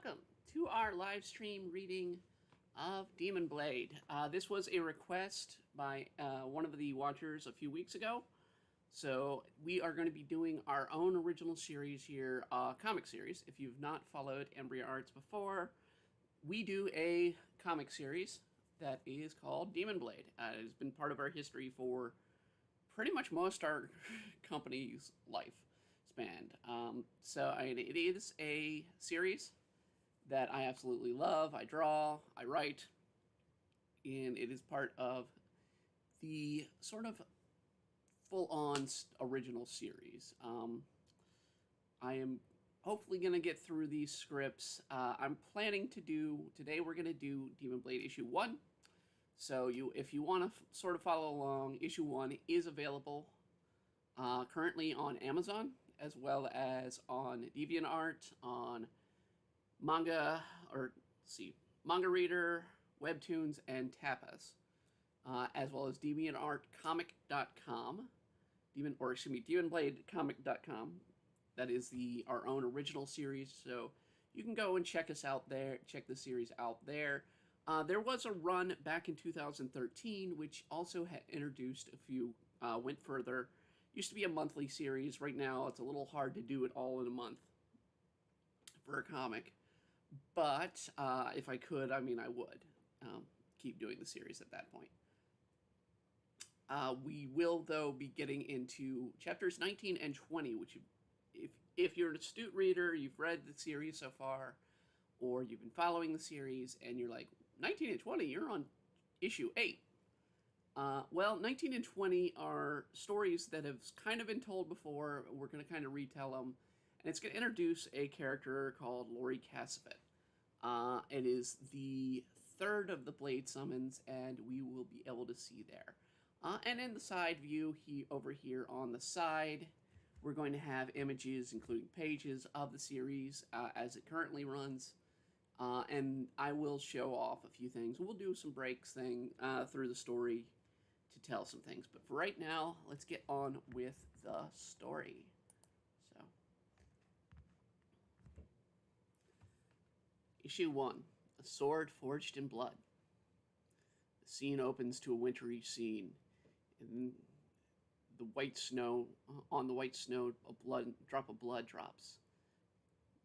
welcome to our live stream reading of Demon Blade. This was a request by one of the watchers a few weeks ago. So we are going to be doing our own original series here, comic series. If you've not followed Imbria Arts before, we do a comic series that is called Demon Blade. It has been part of our history for pretty much most our company's life span. It is a series that I absolutely love. I draw, I write, and it is part of the sort of full-on original series. I am hopefully going to get through these scripts. I'm planning to do, today we're going to do Demon Blade issue 1. So if you want to sort of follow along, issue 1 is available currently on Amazon, as well as on DeviantArt, on Manga Reader, Webtoons, and Tapas, as well as DeviantArtComic.com, DemonBladeComic.com. That is our own original series, so you can go and check us out there, check the series out there. There was a run back in 2013, which also had introduced a few, went further. Used to be a monthly series. Right now, it's a little hard to do it all in a month for a comic. But if I could, I would keep doing the series at that point. We will, though, be getting into chapters 19 and 20, which, if you're an astute reader, you've read the series so far, or you've been following the series, and you're like, 19 and 20, you're on issue 8. Well, 19 and 20 are stories that have kind of been told before. We're going to kind of retell them. And it's going to introduce a character called Lori Cassavant. It is the third of the Blade summons, and we will be able to see there. And in the side view, over here on the side, we're going to have images, including pages of the series as it currently runs. And I will show off a few things. We'll do some breaks through the story to tell some things. But for right now, let's get on with the story. So, Issue 1, A Sword Forged in Blood. The scene opens to a wintry scene. In the white snow, on the white snow, a drop of blood drops.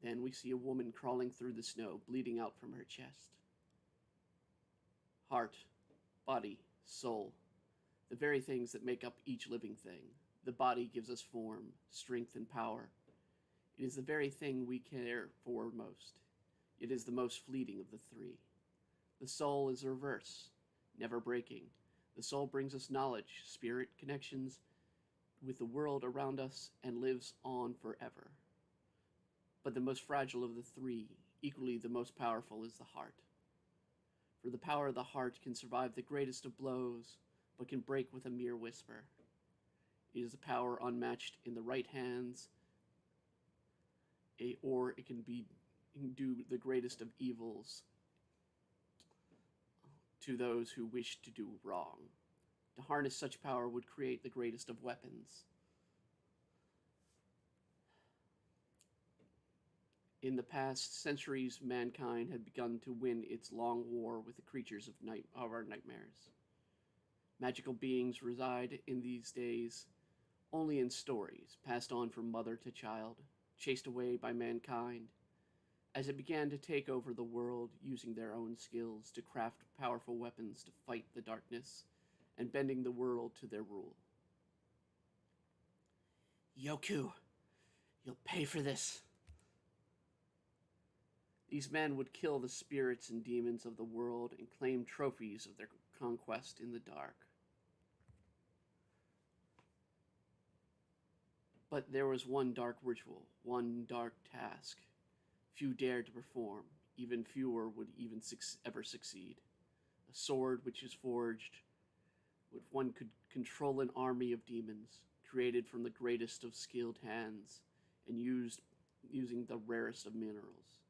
Then we see a woman crawling through the snow, bleeding out from her chest. Heart, body, soul, the very things that make up each living thing. The body gives us form, strength, and power. It is the very thing we care for most. It is the most fleeting of the three. The soul is the reverse, never breaking. The soul brings us knowledge, spirit connections with the world around us, and lives on forever. But the most fragile of the three, equally the most powerful, is the heart. For the power of the heart can survive the greatest of blows, but can break with a mere whisper. It is a power unmatched in the right hands, or it can do the greatest of evils to those who wish to do wrong. To harness such power would create the greatest of weapons. In the past centuries, mankind had begun to win its long war with the creatures of our nightmares. Magical beings reside in these days only in stories, passed on from mother to child, chased away by mankind, as it began to take over the world, using their own skills to craft powerful weapons to fight the darkness, and bending the world to their rule. Yoku, you'll pay for this. These men would kill the spirits and demons of the world and claim trophies of their conquest in the dark. But there was one dark ritual, one dark task. Few dared to perform, even fewer would ever succeed. A sword which is forged, which one could control an army of demons, created from the greatest of skilled hands, and using the rarest of minerals.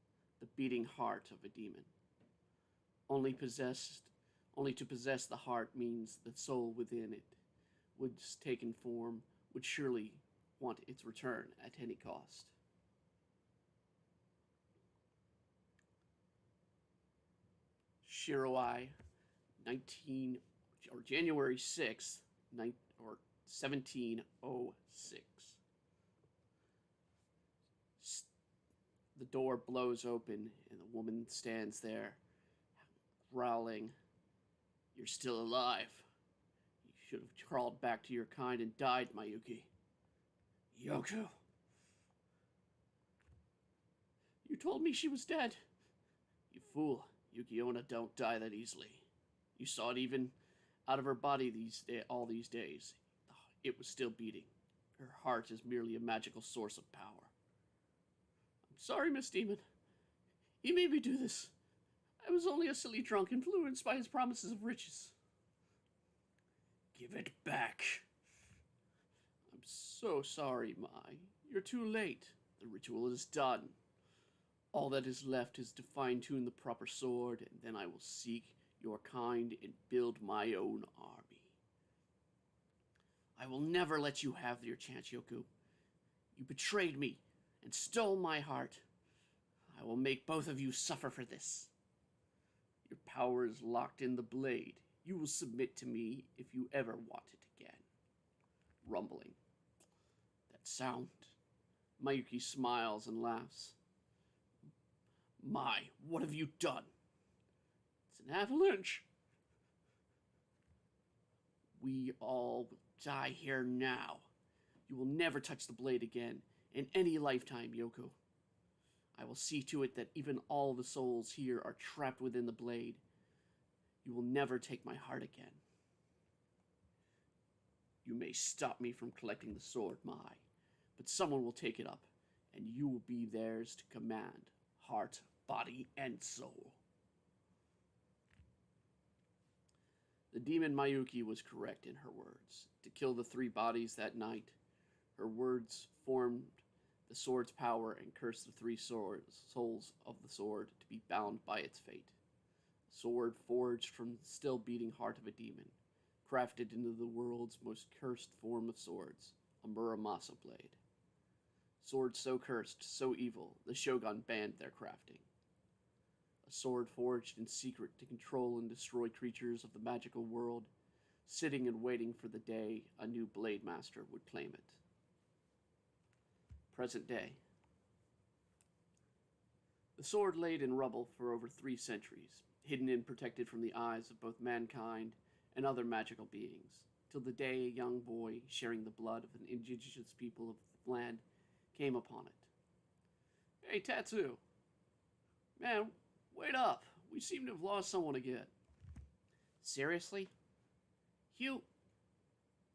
The beating heart of a demon. Only to possess the heart means the soul within it, once taken form, would surely want its return at any cost. Shiroi, 19 or January 6th, or 1706. The door blows open and the woman stands there, growling, "You're still alive. You should have crawled back to your kind and died, Mayuki." "Yoku, you told me she was dead." "You fool. Yukiona don't die that easily. You saw it even out of her body all these days. It was still beating. Her heart is merely a magical source of power." "I'm sorry, Miss Demon. He made me do this. I was only a silly drunk influenced by his promises of riches." "Give it back." "I'm so sorry, Mai. You're too late. The ritual is done. All that is left is to fine-tune the proper sword, and then I will seek your kind and build my own army. I will never let you have your chance, Yoku. You betrayed me and stole my heart. I will make both of you suffer for this. Your power is locked in the blade. You will submit to me if you ever want it again." Rumbling. That sound. Mayuki smiles and laughs. "Mai, what have you done?" "It's an avalanche." "We all will die here now. You will never touch the blade again in any lifetime, Yoku. I will see to it that even all the souls here are trapped within the blade. You will never take my heart again. You may stop me from collecting the sword, Mai, but someone will take it up, and you will be theirs to command, heart, body, and soul." The demon Mayuki was correct in her words. To kill the three bodies that night, her words formed the sword's power and cursed the three souls of the sword to be bound by its fate. A sword forged from the still beating heart of a demon, crafted into the world's most cursed form of swords, a Muramasa blade. Swords so cursed, so evil, the Shogun banned their crafting. A sword forged in secret to control and destroy creatures of the magical world, sitting and waiting for the day a new blade master would claim it. Present day. The sword laid in rubble for over 3 centuries, hidden and protected from the eyes of both mankind and other magical beings, till the day a young boy, sharing the blood of an indigenous people of the land, came upon it. "Hey, Tatsu! Man, wait up! We seem to have lost someone again." "Seriously? Hugh,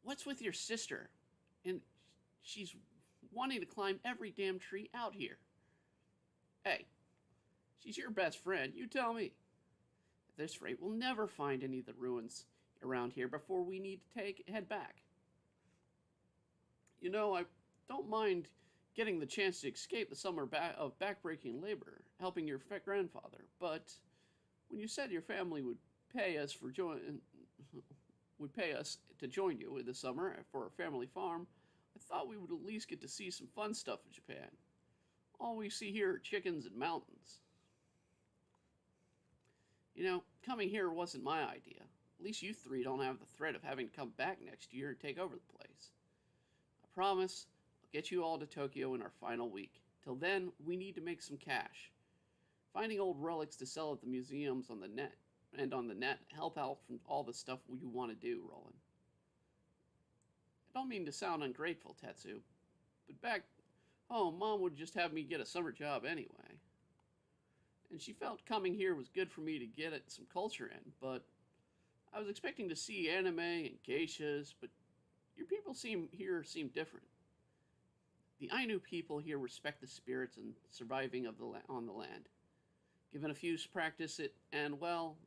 what's with your sister? And she's wanting to climb every damn tree out here." "Hey, she's your best friend, you tell me. At this rate, we'll never find any of the ruins around here before we need to head back. You know, I don't mind getting the chance to escape the summer of backbreaking labor, helping your grandfather, but when you said your family would pay us to join you in the summer for a family farm, I thought we would at least get to see some fun stuff in Japan. All we see here are chickens and mountains. You know, coming here wasn't my idea. At least you three don't have the threat of having to come back next year and take over the place. I promise I'll get you all to Tokyo in our final week. Till then, we need to make some cash. Finding old relics to sell at the museums on the net help out from all the stuff you want to do, Roland. I don't mean to sound ungrateful, Tetsu, but back home, Mom would just have me get a summer job anyway. And she felt coming here was good for me to get at some culture in, but I was expecting to see anime and geishas, but your people seem different. The Ainu people here respect the spirits and surviving on the land. Given a few practice it, and well,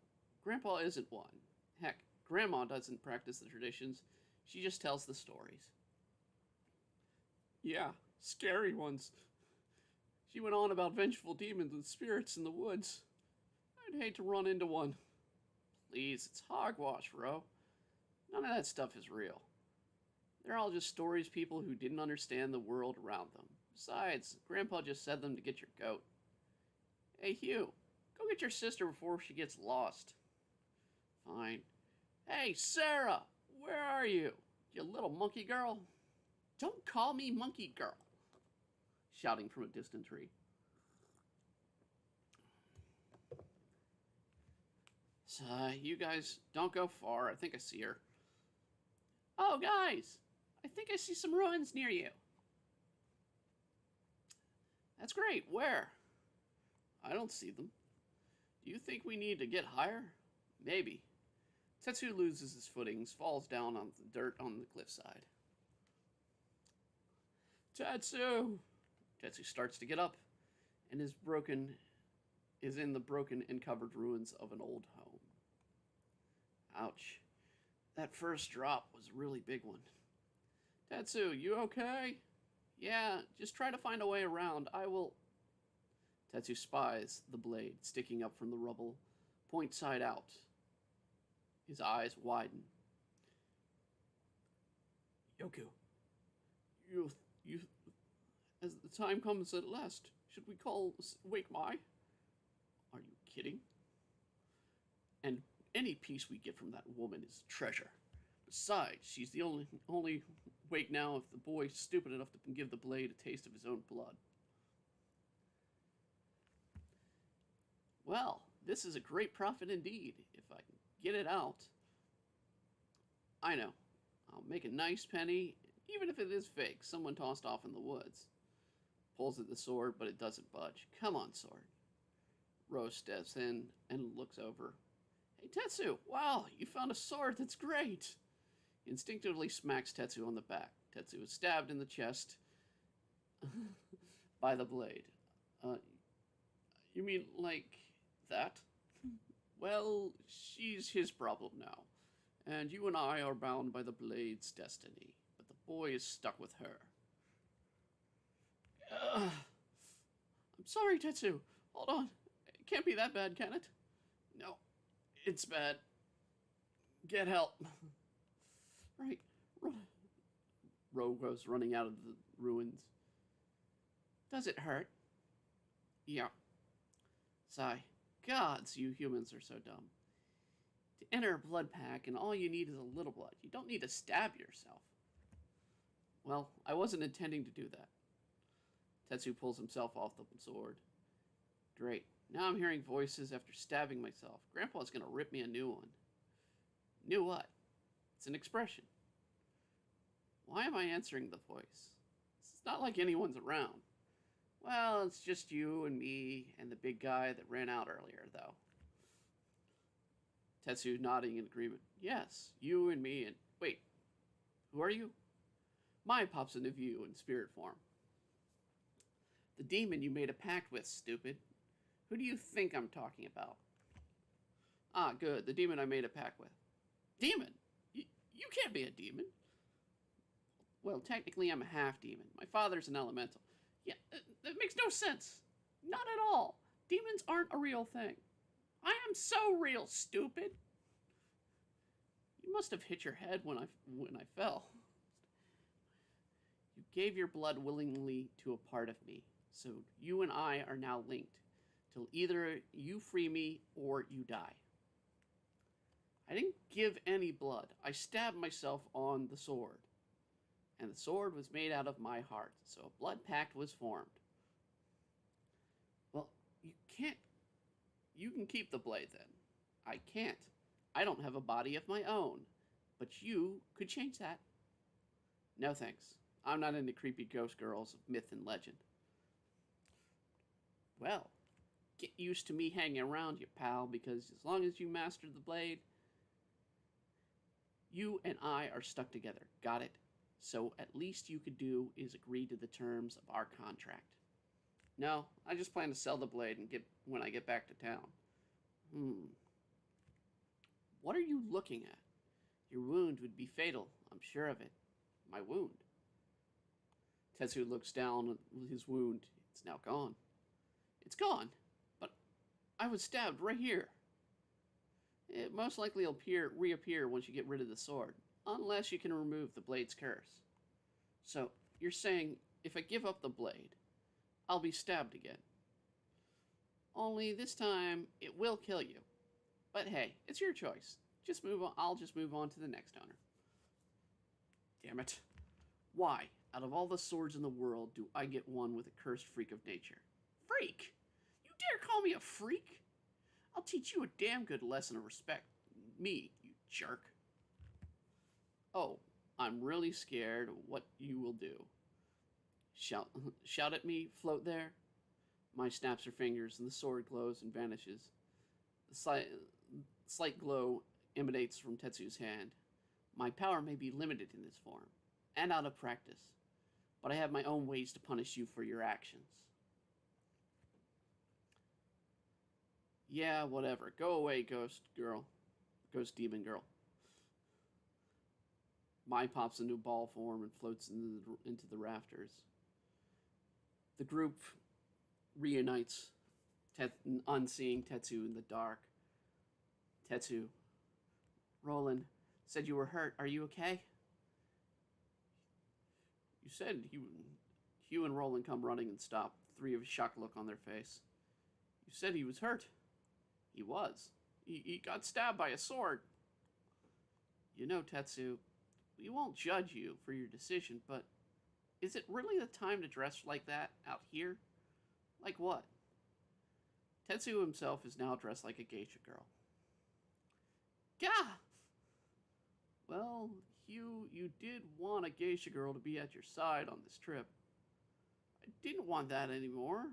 Grandpa isn't one. Heck, Grandma doesn't practice the traditions. She just tells the stories. Yeah, scary ones. She went on about vengeful demons and spirits in the woods. I'd hate to run into one. Please, it's hogwash, bro. None of that stuff is real. They're all just stories people who didn't understand the world around them. Besides, Grandpa just said them to get your goat. Hey, Hugh, Go get your sister before she gets lost. Fine. Hey, Sarah! Where are you? You little monkey girl? Don't call me monkey girl! Shouting from a distant tree. So, you guys don't go far. I think I see her. Oh, guys! I think I see some ruins near you. That's great. Where? I don't see them. Do you think we need to get higher? Maybe. Tetsu loses his footings, falls down on the dirt on the cliffside. Tetsu! Tetsu starts to get up and is in the broken and covered ruins of an old home. Ouch. That first drop was a really big one. Tetsu, you okay? Yeah, just try to find a way around. I will... Tetsu spies the blade sticking up from the rubble, point side out. His eyes widen. Yoku, you, as the time comes at last, should we wake Mai? Are you kidding? And any piece we get from that woman is treasure. Besides, she's the only wake now if the boy's stupid enough to give the blade a taste of his own blood. Well, this is a great profit indeed. If I can get it out, I know. I'll make a nice penny, even if it is fake, someone tossed off in the woods. Pulls at the sword, but it doesn't budge. Come on, sword. Rose steps in and looks over. Hey, Tetsu, wow, you found a sword, that's great. He instinctively smacks Tetsu on the back. Tetsu is stabbed in the chest by the blade. You mean like that? Well, she's his problem now, and you and I are bound by the blade's destiny, but the boy is stuck with her. I'm sorry, Tetsu. Hold on. It can't be that bad, can it? No, it's bad. Get help. Right. Ro goes running out of the ruins. Does it hurt? Yeah. Sigh. Gods, you humans are so dumb. To enter a blood pack, and all you need is a little blood. You don't need to stab yourself. Well, I wasn't intending to do that. Tetsu pulls himself off the sword. Great. Now I'm hearing voices after stabbing myself. Grandpa's gonna rip me a new one. New what? It's an expression. Why am I answering the voice? It's not like anyone's around. Well, it's just you and me and the big guy that ran out earlier, though. Tetsu nodding in agreement. Yes, you and me and... Wait, who are you? Mai pops into view in spirit form. The demon you made a pact with, stupid. Who do you think I'm talking about? Ah, good, the demon I made a pact with. Demon? You can't be a demon. Well, technically I'm a half-demon. My father's an elemental. Yeah, that makes no sense. Not at all. Demons aren't a real thing. I am so real, stupid. You must have hit your head when I fell. You gave your blood willingly to a part of me, so you and I are now linked, till either you free me or you die. I didn't give any blood. I stabbed myself on the sword. And the sword was made out of my heart, so a blood pact was formed. Well, you can keep the blade then. I can't. I don't have a body of my own, but you could change that. No thanks. I'm not into creepy ghost girls of myth and legend. Well, get used to me hanging around you, pal, because as long as you master the blade, you and I are stuck together. Got it? So at least you could do is agree to the terms of our contract. No, I just plan to sell the blade and when I get back to town. What are you looking at? Your wound would be fatal, I'm sure of it. My wound. Tetsu looks down at his wound. It's now gone. It's gone, but I was stabbed right here. It most likely will reappear once you get rid of the sword. Unless you can remove the blade's curse. So, you're saying, if I give up the blade, I'll be stabbed again. Only this time, it will kill you. But hey, it's your choice. Just move on. I'll just move on to the next owner. Damn it. Why, out of all the swords in the world, do I get one with a cursed freak of nature? Freak? You dare call me a freak? I'll teach you a damn good lesson of respect. Me, you jerk. Oh, I'm really scared what you will do. Shout at me, float there. Mai snaps her fingers and the sword glows and vanishes. The slight glow emanates from Tetsu's hand. My power may be limited in this form, and out of practice, but I have my own ways to punish you for your actions. Yeah, whatever. Go away, ghost girl. Ghost demon girl. Mai pops into ball form and floats into the rafters. The group reunites, unseeing Tetsu in the dark. Tetsu, Roland said you were hurt. Are you okay? You said Hugh and Roland come running and stop, three of a shocked look on their face. You said he was hurt. He was. He got stabbed by a sword. You know, Tetsu, we won't judge you for your decision, but is it really the time to dress like that out here? Like what? Tetsu himself is now dressed like a geisha girl. Gah! Well, Hugh, you did want a geisha girl to be at your side on this trip. I didn't want that anymore.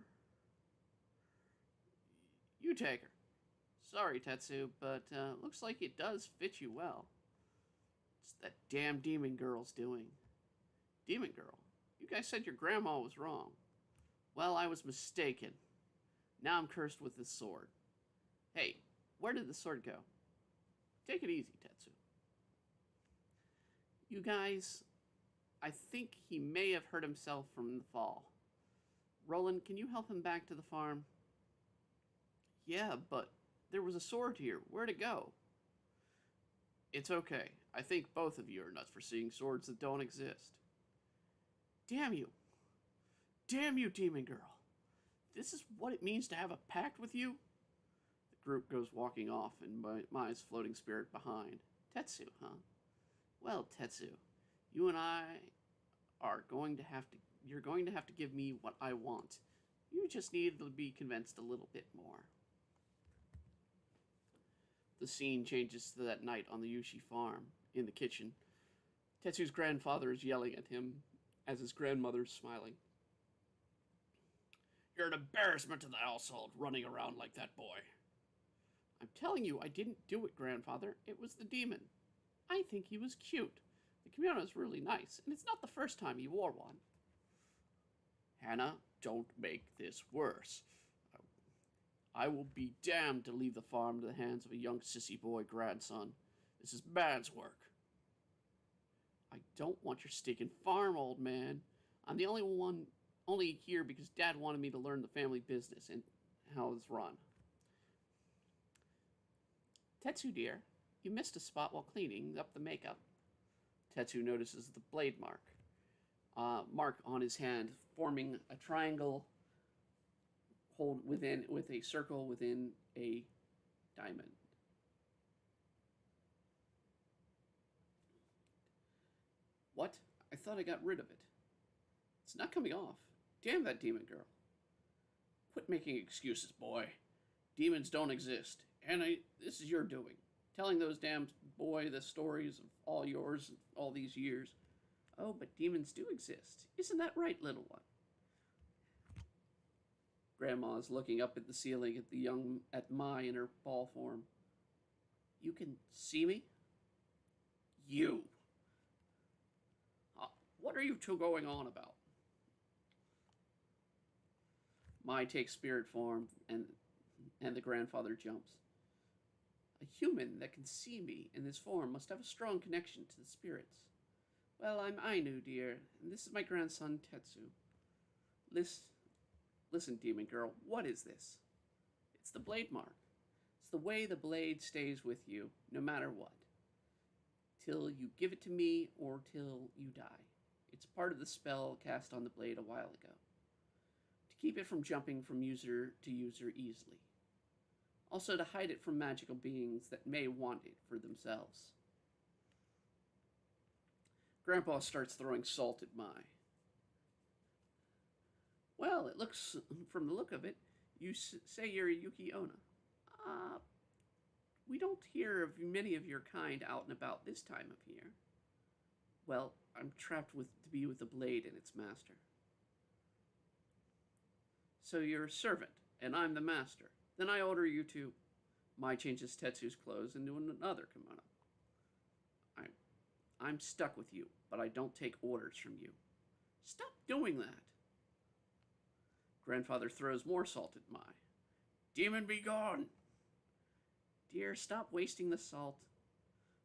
You take her. Sorry, Tetsu, but looks like it does fit you well. It's that damn demon girl's doing. Demon girl? You guys said your grandma was wrong. Well, I was mistaken. Now I'm cursed with this sword. Hey, where did the sword go? Take it easy, Tetsu. You guys, I think he may have hurt himself from the fall. Roland, can you help him back to the farm? Yeah, but there was a sword here. Where'd it go? It's okay. I think both of you are nuts for seeing swords that don't exist. Damn you. Damn you, demon girl. This is what it means to have a pact with you? The group goes walking off, and Mai's floating spirit behind. Tetsu, huh? Well, Tetsu, you and I are going to have to... You're going to have to give me what I want. You just need to be convinced a little bit more. The scene changes to that night on the Yushi farm, in the kitchen. Tetsu's grandfather is yelling at him, as his grandmother's smiling. You're an embarrassment to the household, running around like that boy. I'm telling you, I didn't do it, grandfather. It was the demon. I think he was cute. The kimono is really nice, and it's not the first time he wore one. Hannah, don't make this worse. I will be damned to leave the farm into the hands of a young sissy boy grandson. This is man's work. I don't want your stinking farm, old man. I'm the only here because Dad wanted me to learn the family business and how it's run. Tetsu, dear, you missed a spot while cleaning up the makeup. Tetsu notices the blade mark on his hand, forming a triangle with a circle within a diamond. What? I thought I got rid of it. It's not coming off. Damn that demon girl. Quit making excuses, boy. Demons don't exist, and this is your doing. Telling those damn boy the stories of all yours all these years. Oh, but demons do exist. Isn't that right, little one? Grandma's looking up at the ceiling at Mai in her ball form. You can see me? You. What are you two going on about? Mai takes spirit form, and the grandfather jumps. A human that can see me in this form must have a strong connection to the spirits. Well, I'm Ainu, dear, and this is my grandson, Tetsu. Listen, demon girl, what is this? It's the blade mark. It's the way the blade stays with you, no matter what. Till you give it to me, or till you die. It's part of the spell cast on the blade a while ago. To keep it from jumping from user to user easily. Also, to hide it from magical beings that may want it for themselves. Grandpa starts throwing salt at Mai. Well, it looks, from the look of it, you say you're a Yuki Onna. We don't hear of many of your kind out and about this time of year. Well, I'm trapped to be with the blade and its master. So you're a servant, and I'm the master. Then I order you to. Mai changes Tetsu's clothes into another kimono. I'm stuck with you, but I don't take orders from you. Stop doing that. Grandfather throws more salt at Mai. Demon, be gone! Dear, stop wasting the salt.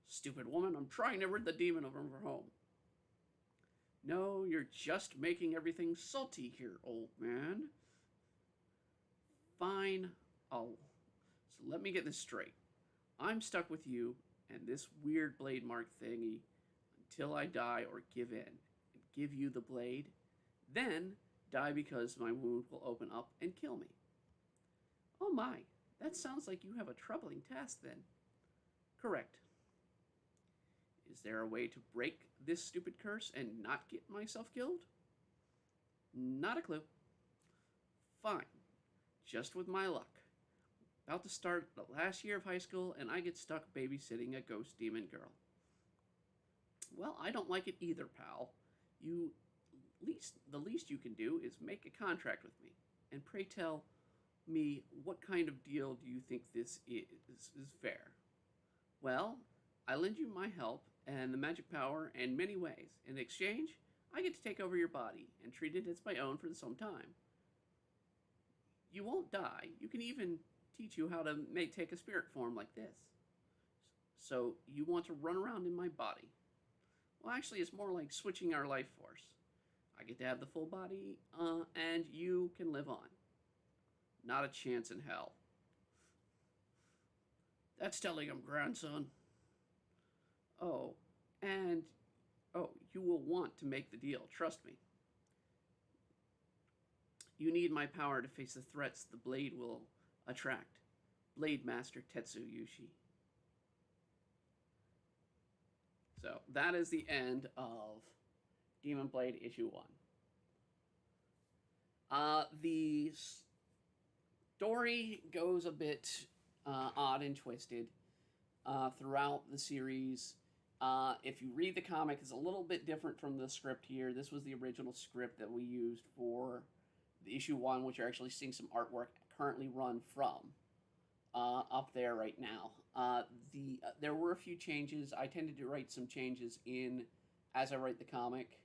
Stupid woman, I'm trying to rid the demon of her home. No, you're just making everything salty here, old man. Fine, so let me get this straight. I'm stuck with you and this weird blade mark thingy until I die or give in and give you the blade, then die because my wound will open up and kill me. Oh my, that sounds like you have a troubling task then. Correct. Is there a way to break this stupid curse and not get myself killed? Not a clue. Fine. Just with my luck. About to start the last year of high school, and I get stuck babysitting a ghost demon girl. Well, I don't like it either, pal. The least you can do is make a contract with me. And pray tell me, what kind of deal do you think this is fair? Well, I lend you my help and the magic power in many ways. In exchange, I get to take over your body and treat it as my own for some time. You won't die. You can even teach you how to take a spirit form like this. So you want to run around in my body. Well, actually, it's more like switching our life force. I get to have the full body, and you can live on. Not a chance in hell. That's telling him, grandson. You will want to make the deal, trust me. You need my power to face the threats the blade will attract. Blade Master Tetsu Yushi. So, that is the end of Demon Blade Issue 1. The story goes a bit odd and twisted throughout the series. If you read the comic, it's a little bit different from the script here. This was the original script that we used for the issue 1, which you're actually seeing some artwork currently run from up there right now. There were a few changes. I tended to write some changes in as I write the comic,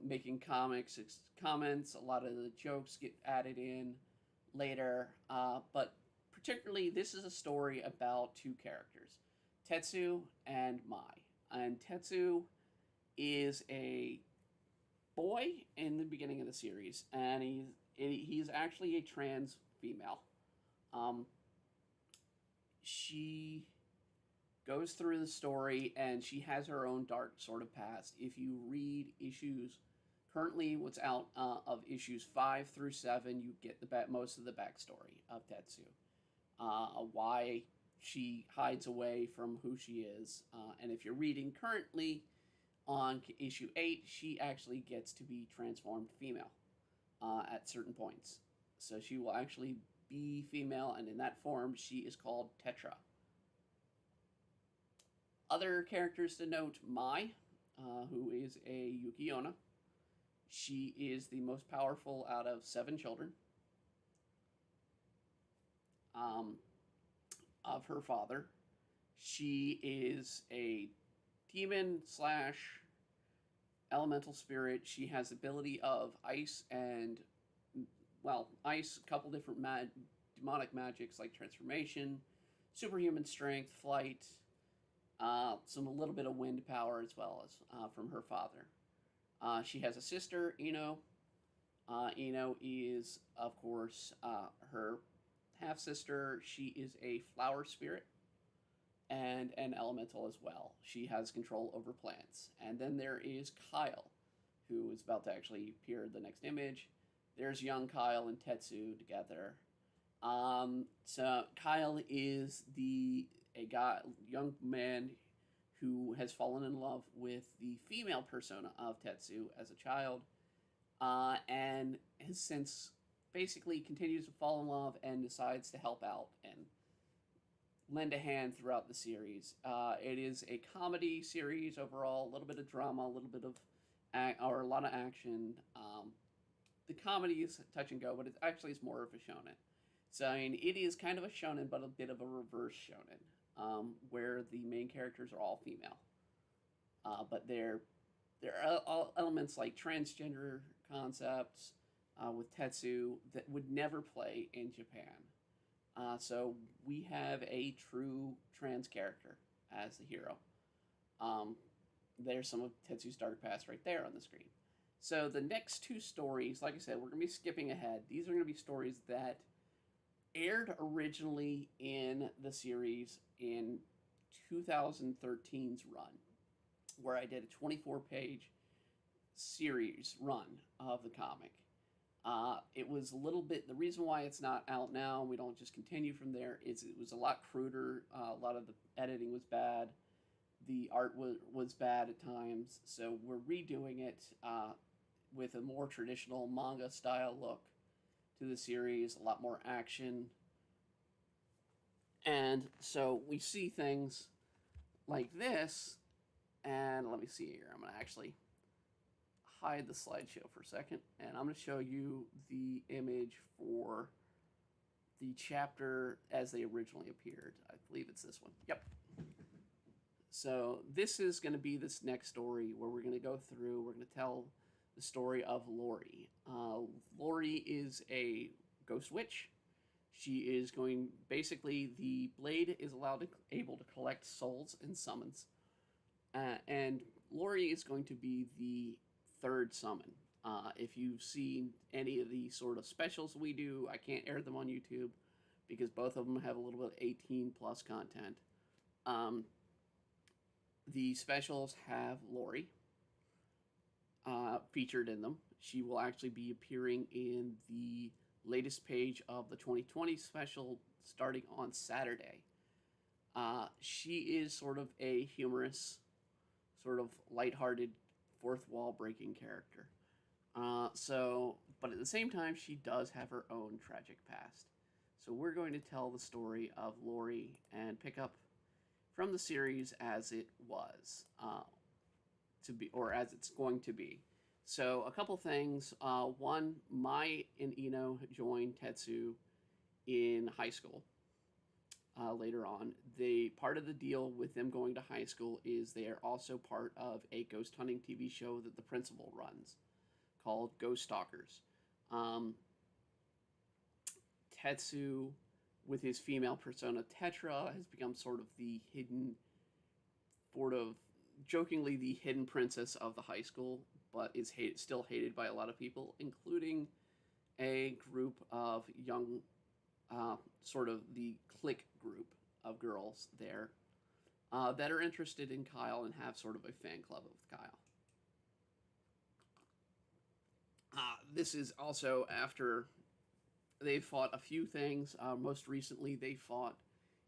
making comments. A lot of the jokes get added in later, but particularly this is a story about two characters, Tetsu and Mai. And Tetsu is a boy in the beginning of the series, and he's actually a trans female. She goes through the story, and she has her own dark sort of past. If you read currently what's out of issues 5 through 7, you get most of the backstory of Tetsu. Why she hides away from who she is. And if you're reading currently on issue 8, she actually gets to be transformed female at certain points. So she will actually be female, and in that form, she is called Tetra. Other characters to note, Mai, who is a Yuki Onna. She is the most powerful out of 7 children of her father. She is a demon / elemental spirit. She has the ability of ice and, ice, a couple different demonic magics like transformation, superhuman strength, flight, a little bit of wind power as well as from her father. She has a sister, Ino. Ino is, of course, her half-sister. She is a flower spirit and an elemental as well. She has control over plants. And then there is Kyle, who is about to actually appear in the next image. there's young Kyle and Tetsu together. So Kyle is a guy, young man who has fallen in love with the female persona of Tetsu as a child, and has since basically continues to fall in love and decides to help out and lend a hand throughout the series. It is a comedy series overall, a little bit of drama, a little bit of or a lot of action. The comedy is touch and go, but it actually is more of a shonen. So I mean, it is kind of a shonen, but a bit of a reverse shonen, where the main characters are all female, but there are elements like transgender concepts with Tetsu that would never play in Japan. So we have a true trans character as the hero. Um, there's some of Tetsu's dark past right there on the screen. So the next two stories, like I said, we're going to be skipping ahead. These are going to be stories that aired originally in the series in 2013's run, where I did a 24-page series run of the comic. It was a little bit, the reason why it's not out now, we don't just continue from there, is it was a lot cruder. A lot of the editing was bad. The art was bad at times. So we're redoing it with a more traditional manga style look to the series, a lot more action. And so we see things like this. And let me see here. I'm going to actually hide the slideshow for a second, and I'm going to show you the image for the chapter as they originally appeared. I believe it's this one. Yep. So this is going to be this next story where we're going to go through, we're going to tell the story of Lori. Lori is a ghost witch. She is going, basically the blade is able to collect souls and summons. And Lori is going to be the third summon. If you've seen any of the sort of specials we do, I can't air them on YouTube because both of them have a little bit of 18 plus content. The specials have Lori featured in them. She will actually be appearing in the latest page of the 2020 special starting on Saturday. She is sort of a humorous, sort of lighthearted, fourth wall breaking character. But at the same time, she does have her own tragic past. So we're going to tell the story of Lori and pick up from the series as it was to be, or as it's going to be. So a couple things. One, Mai and Ino joined Tetsu in high school. Later on, part of the deal with them going to high school is they are also part of a ghost hunting TV show that the principal runs called Ghost Stalkers. Tetsu, with his female persona Tetra, has become sort of the hidden, jokingly the hidden princess of the high school, but is still hated by a lot of people, including a group of young, sort of the clique group of girls there that are interested in Kyle and have sort of a fan club of Kyle. This is also after they fought a few things. Most recently, they fought,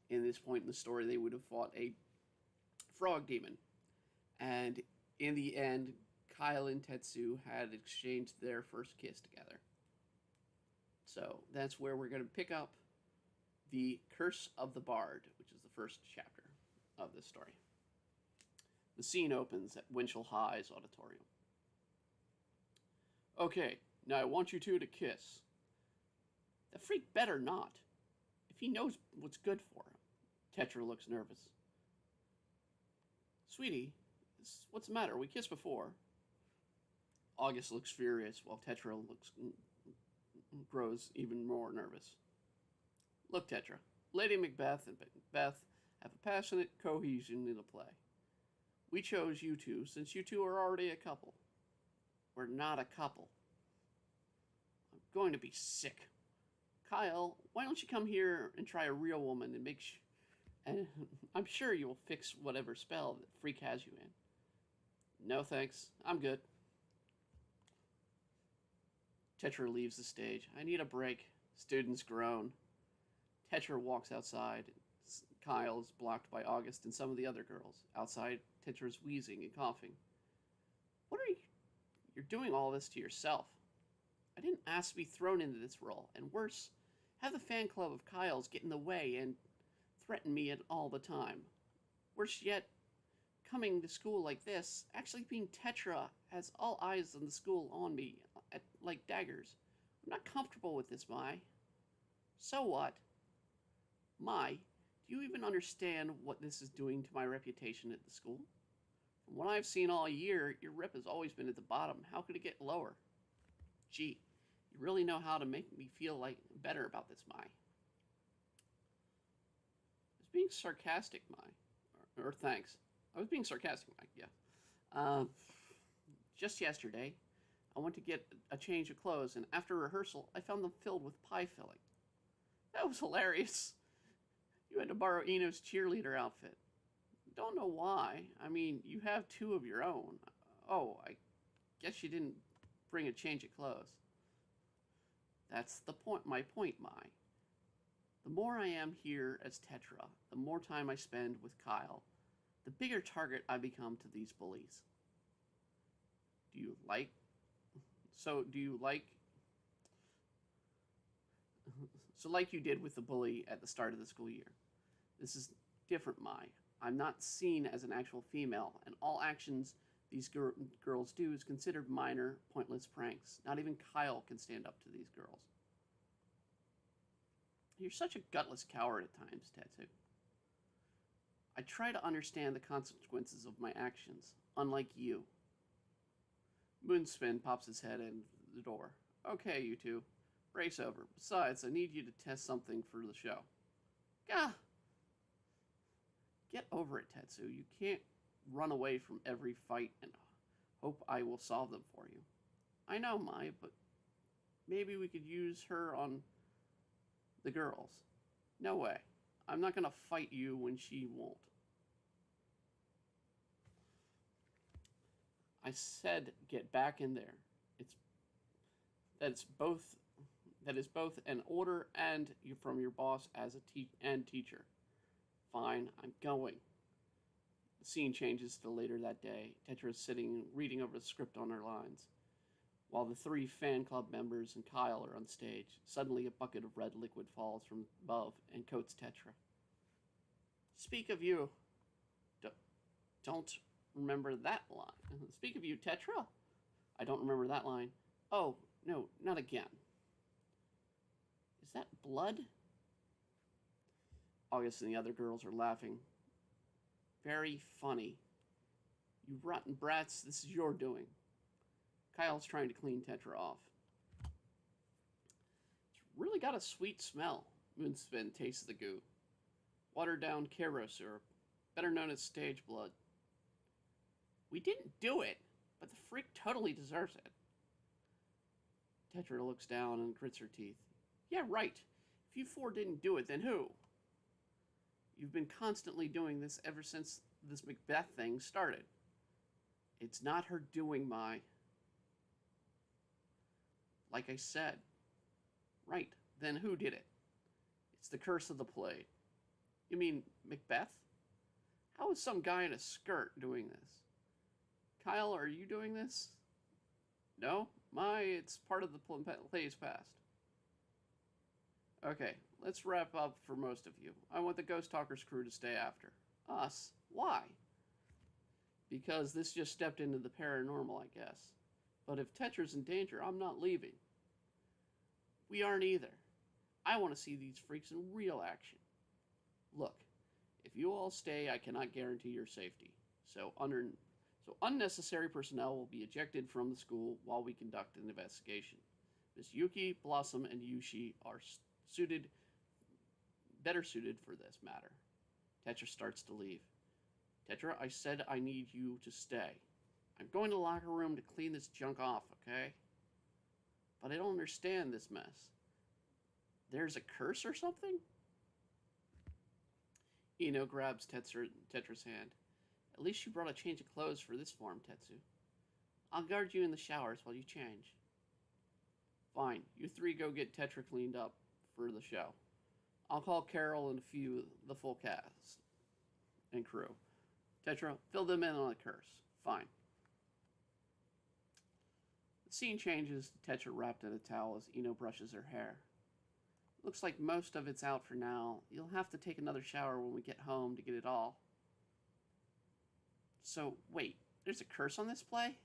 in this point in the story, they would have fought a frog demon. And in the end, Kyle and Tetsu had exchanged their first kiss together. So that's where we're going to pick up the Curse of the Bard, which is the first chapter of this story. The scene opens at Winchell High's auditorium. Okay, now I want you two to kiss. The freak better not, if he knows what's good for him. Tetra looks nervous. Sweetie, what's the matter? We kissed before. August looks furious while Tetra grows even more nervous. Look, Tetra, Lady Macbeth and Macbeth have a passionate cohesion in the play. We chose you two since you two are already a couple. We're not a couple. I'm going to be sick. Kyle, why don't you come here and try a real woman and and I'm sure you will fix whatever spell that Freak has you in. No thanks, I'm good. Tetra leaves the stage. I need a break. Students groan. Tetra walks outside. Kyle is blocked by August and some of the other girls. Outside, Tetra's wheezing and coughing. What are you? You're doing all this to yourself. I didn't ask to be thrown into this role, and worse, have the fan club of Kyle's get in the way and threaten me all the time. Worse yet, coming to school like this, actually being Tetra has all eyes in the school on me, like daggers. I'm not comfortable with this, Mai. So what? Mai, do you even understand what this is doing to my reputation at the school? From what I've seen all year, your rep has always been at the bottom. How could it get lower? Gee, you really know how to make me feel like better about this, Mai. I was being sarcastic, Mai. Or thanks. I was being sarcastic, Mai, yeah. Just yesterday, I went to get a change of clothes, and after rehearsal, I found them filled with pie filling. That was hilarious. You had to borrow Eno's cheerleader outfit. Don't know why. I mean, you have two of your own. Oh, I guess you didn't bring a change of clothes. That's the point. My point, Mai. The more I am here as Tetra, the more time I spend with Kyle, the bigger target I become to these bullies. Do you like you did with the bully at the start of the school year? This is different, Mai. I'm not seen as an actual female, and all actions these girls do is considered minor, pointless pranks. Not even Kyle can stand up to these girls. You're such a gutless coward at times, Tetsu. I try to understand the consequences of my actions, unlike you. Moonspin pops his head in the door. Okay, you two. Race over. Besides, I need you to test something for the show. Gah! Get over it, Tetsu. You can't run away from every fight and hope I will solve them for you. I know, Mai, but maybe we could use her on the girls. No way. I'm not going to fight you when she won't. I said get back in there. That is both an order and from your boss as a teacher. Fine, I'm going. The scene changes to later that day. Tetra is sitting, reading over the script on her lines, while the three fan club members and Kyle are on stage. Suddenly, a bucket of red liquid falls from above and coats Tetra. Speak of you. Don't remember that line. Speak of you, Tetra. I don't remember that line. Oh, no, not again. Is that blood? August and the other girls are laughing. Very funny. You rotten brats, this is your doing. Kyle's trying to clean Tetra off. It's really got a sweet smell. Moonspin tastes the goo. Watered down Karo syrup, better known as stage blood. We didn't do it, but the freak totally deserves it. Tetra looks down and grits her teeth. Yeah, right. If you four didn't do it, then who? You've been constantly doing this ever since this Macbeth thing started. It's not her doing, Mai. Like I said. Right, then who did it? It's the curse of the play. You mean Macbeth? How is some guy in a skirt doing this? Kyle, are you doing this? No? Mai, it's part of the play's past. Okay, let's wrap up for most of you. I want the Ghost Talkers crew to stay after. Us? Why? Because this just stepped into the paranormal, I guess. But if Tetra's in danger, I'm not leaving. We aren't either. I want to see these freaks in real action. Look, if you all stay, I cannot guarantee your safety. So unnecessary personnel will be ejected from the school while we conduct an investigation. Miss Yuki, Blossom, and Yushi are better suited for this matter. Tetra starts to leave. Tetra, I said I need you to stay. I'm going to the locker room to clean this junk off, okay? But I don't understand this mess. There's a curse or something? Eno grabs Tetra's hand. At least you brought a change of clothes for this form, Tetsu. I'll guard you in the showers while you change. Fine, you three go get Tetra cleaned up for the show. I'll call Carol and a few the full cast and crew. Tetra, fill them in on the curse. Fine. The scene changes to Tetra wrapped in a towel as Eno brushes her hair. Looks like most of it's out for now. You'll have to take another shower when we get home to get it all. So, wait, there's a curse on this play?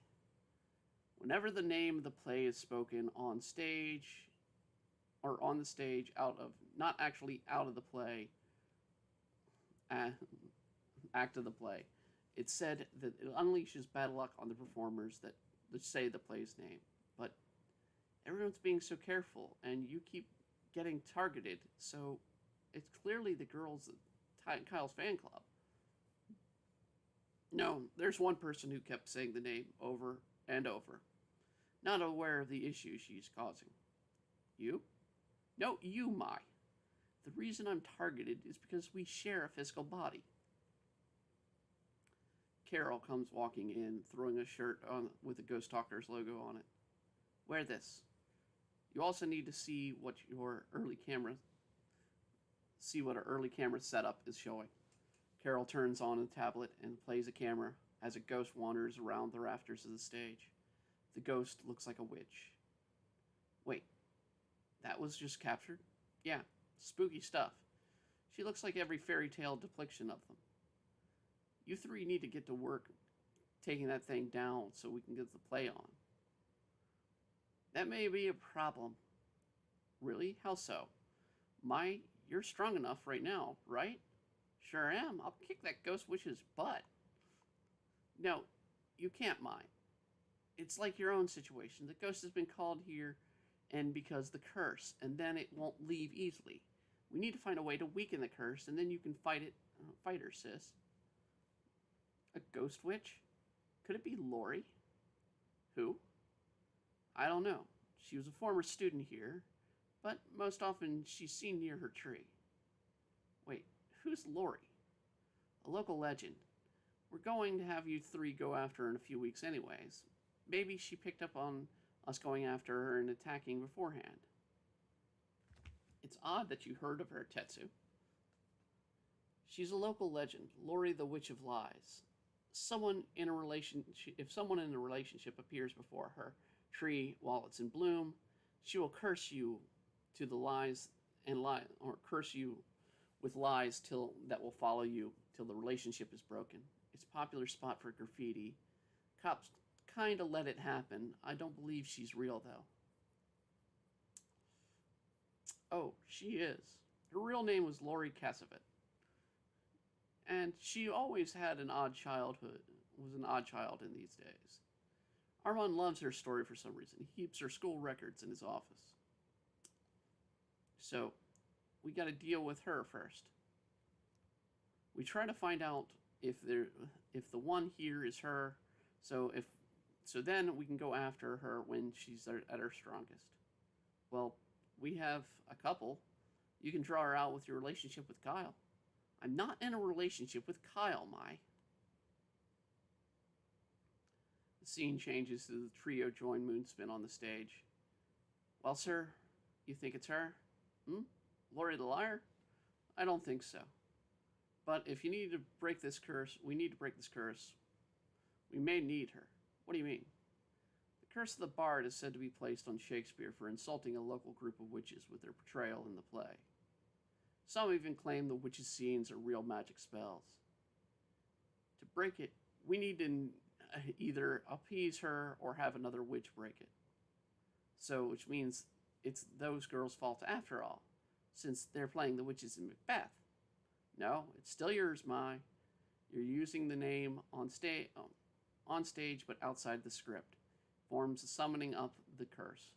Whenever the name of the play is spoken on stage, or on the stage, not actually out of the play, act of the play, it's said that it unleashes bad luck on the performers that say the play's name. But everyone's being so careful, and you keep getting targeted, so it's clearly the girls at Kyle's fan club. No, there's one person who kept saying the name over and over, not aware of the issue she's causing. You? No, you, Mai. The reason I'm targeted is because we share a physical body. Carol comes walking in, throwing a shirt on with the Ghost Talkers logo on it. Wear this. You also need to see what our early camera setup is showing. Carol turns on a tablet and plays a camera as a ghost wanders around the rafters of the stage. The ghost looks like a witch. Wait, that was just captured? Yeah, spooky stuff. She looks like every fairy tale depiction of them. You three need to get to work taking that thing down so we can get the play on. That may be a problem. Really? How so? Mai, you're strong enough right now, right? Sure am. I'll kick that ghost witch's butt. No, you can't, Mai. It's like your own situation. The ghost has been called here and because the curse, and then it won't leave easily. We need to find a way to weaken the curse, and then you can fight it. Fight her, sis. A ghost witch? Could it be Lori? Who? I don't know. She was a former student here, but most often she's seen near her tree. Wait, who's Lori? A local legend. We're going to have you three go after her in a few weeks anyways. Maybe she picked up on us going after her and attacking beforehand. It's odd that you heard of her, Tetsu. She's a local legend, Lori the Witch of Lies. If someone in a relationship appears before her tree while it's in bloom, she will curse you to the lies or curse you with lies that will follow you till the relationship is broken. It's a popular spot for graffiti. Cops kind of let it happen. I don't believe she's real, though. Oh, she is. Her real name was Lori Cassavet. And she always had an odd childhood, was an odd child in these days. Armand loves her story for some reason. He keeps her school records in his office. So, we got to deal with her first. We try to find out if the one here is her. So then we can go after her when she's at her strongest. Well, we have a couple. You can draw her out with your relationship with Kyle. I'm not in a relationship with Kyle, Mai. The scene changes to the trio join Moonspin on the stage. Well, sir, you think it's her? Lori the liar? I don't think so. But if you need to break this curse, we need to break this curse. We may need her. What do you mean? The curse of the bard is said to be placed on Shakespeare for insulting a local group of witches with their portrayal in the play. Some even claim the witches' scenes are real magic spells. To break it, we need to either appease her or have another witch break it. So, which means it's those girls' fault after all, since they're playing the witches in Macbeth. No, it's still yours, Mai. You're using the name on stage but outside the script. Forms the summoning up the curse.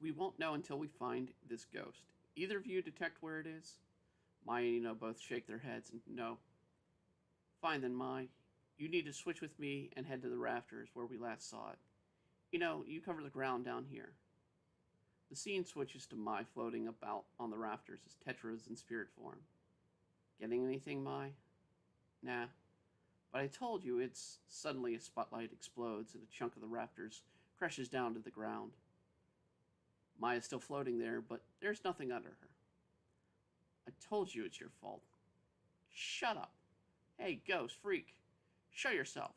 We won't know until we find this ghost. Either of you detect where it is? Mai and Eno both shake their heads and no. Fine then, Mai. You need to switch with me and head to the rafters where we last saw it. You cover the ground down here. The scene switches to Mai floating about on the rafters as Tetra is in spirit form. Getting anything, Mai? Nah. But I told you, it's suddenly a spotlight explodes and a chunk of the rafters crashes down to the ground. Maya's still floating there, but there's nothing under her. I told you it's your fault. Shut up. Hey, ghost, freak, show yourself.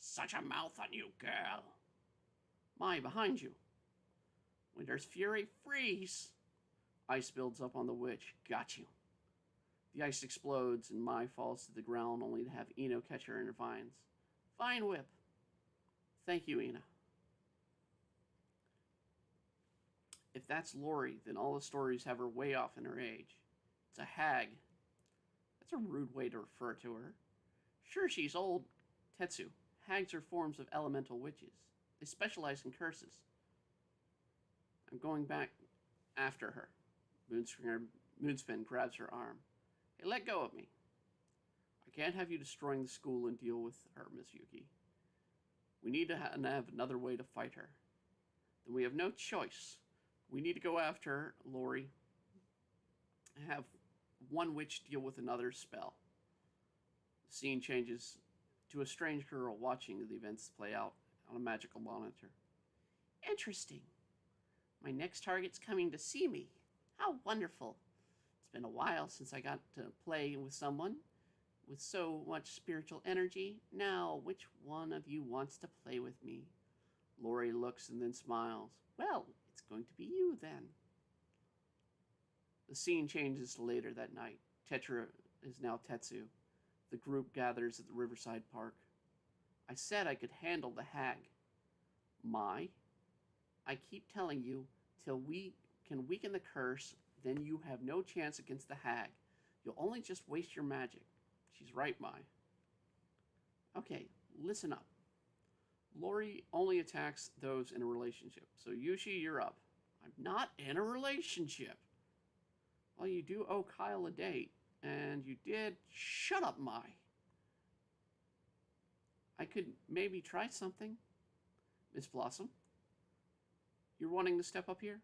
Such a mouth on you, girl. Maya, behind you. When there's fury, freeze. Ice builds up on the witch. Got you. The ice explodes and Mai falls to the ground only to have Ino catch her in her vines. Vine whip. Thank you, Ina. If that's Lori, then all the stories have her way off in her age. It's a hag. That's a rude way to refer to her. Sure, she's old. Tetsu. Hags are forms of elemental witches. They specialize in curses. I'm going back after her. Moonspin grabs her arm. Hey, let go of me. I can't have you destroying the school and deal with her, Miss Yuki. We need to have another way to fight her. Then we have no choice. We need to go after Lori. Have one witch deal with another spell. The scene changes to a strange girl watching the events play out on a magical monitor. Interesting. My next target's coming to see me. How wonderful. It's been a while since I got to play with someone with so much spiritual energy. Now, which one of you wants to play with me? Lori looks and then smiles. Well, it's going to be you then. The scene changes to later that night. Tetra is now Tetsu. The group gathers at the Riverside Park. I said I could handle the hag. I keep telling you, till we can weaken the curse, then you have no chance against the hag. You'll only just waste your magic. She's right, Mai. Okay, listen up. Lori only attacks those in a relationship. So Yushi, you're up. I'm not in a relationship. Well, you do owe Kyle a date. And you did. Shut up, Mai. I could maybe try something. Miss Blossom, you're wanting to step up here?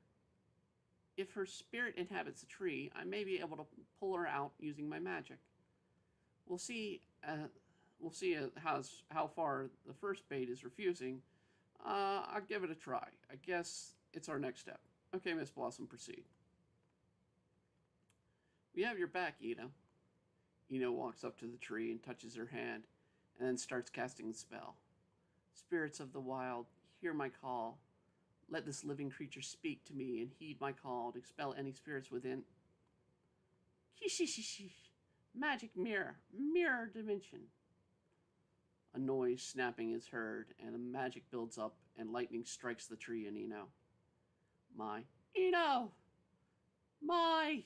If her spirit inhabits a tree, I may be able to pull her out using my magic. We'll see how far the first bait is refusing. I'll give it a try. I guess it's our next step. Okay, Miss Blossom, proceed. We have your back, Ina. Ina walks up to the tree and touches her hand, and then starts casting the spell. Spirits of the wild, hear my call. Let this living creature speak to me and heed my call to expel any spirits within. Kishishishi. Magic mirror. Mirror dimension. A noise snapping is heard, and the magic builds up, and lightning strikes the tree and Ino. Mai. Ino! Mai!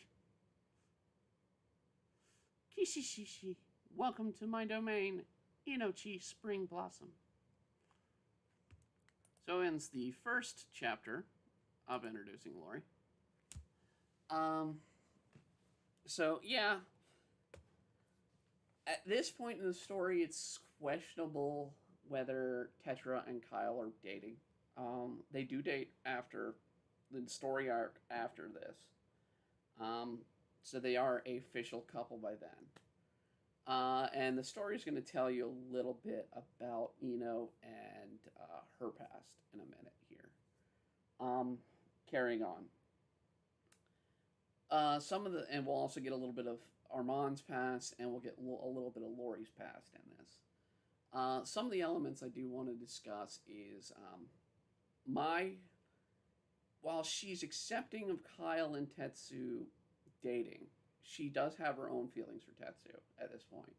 Kishishishi. Welcome to my domain, Inochi Spring Blossom. So ends the first chapter of introducing Lori. So yeah, at this point in the story, it's questionable whether Tetra and Kyle are dating. They do date after the story arc after this. So they are a official couple by then. And the story is going to tell you a little bit about Ino and her past in a minute here. Carrying on. And we'll also get a little bit of Armand's past, and we'll get a little bit of Lori's past in this. Some of the elements I do want to discuss is while she's accepting of Kyle and Tetsu dating, she does have her own feelings for Tetsu at this point.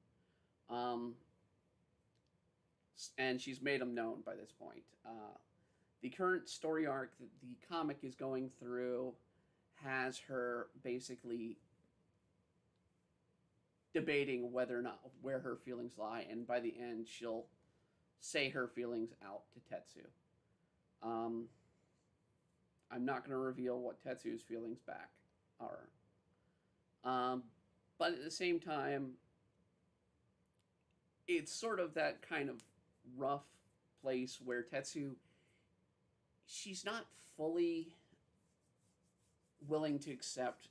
And she's made them known by this point. The current story arc that the comic is going through has her basically debating whether or not where her feelings lie, and by the end she'll say her feelings out to Tetsu. I'm not going to reveal what Tetsu's feelings back are. But at the same time, it's sort of that kind of rough place where Tetsu, she's not fully willing to accept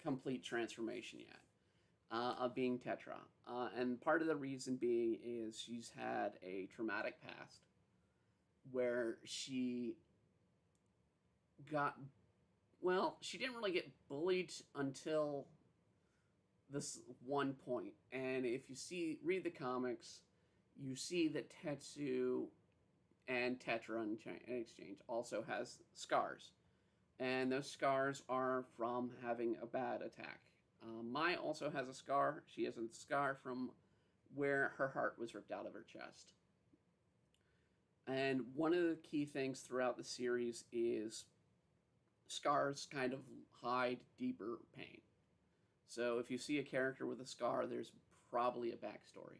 complete transformation yet. of being Tetra. And part of the reason being is she's had a traumatic past where she got, well, she didn't really get bullied until this one point. And if you read the comics, you see that Tetsu and Tetra in exchange also has scars. And those scars are from having a bad attack. Mai also has a scar. She has a scar from where her heart was ripped out of her chest. And one of the key things throughout the series is scars kind of hide deeper pain. So if you see a character with a scar, there's probably a backstory.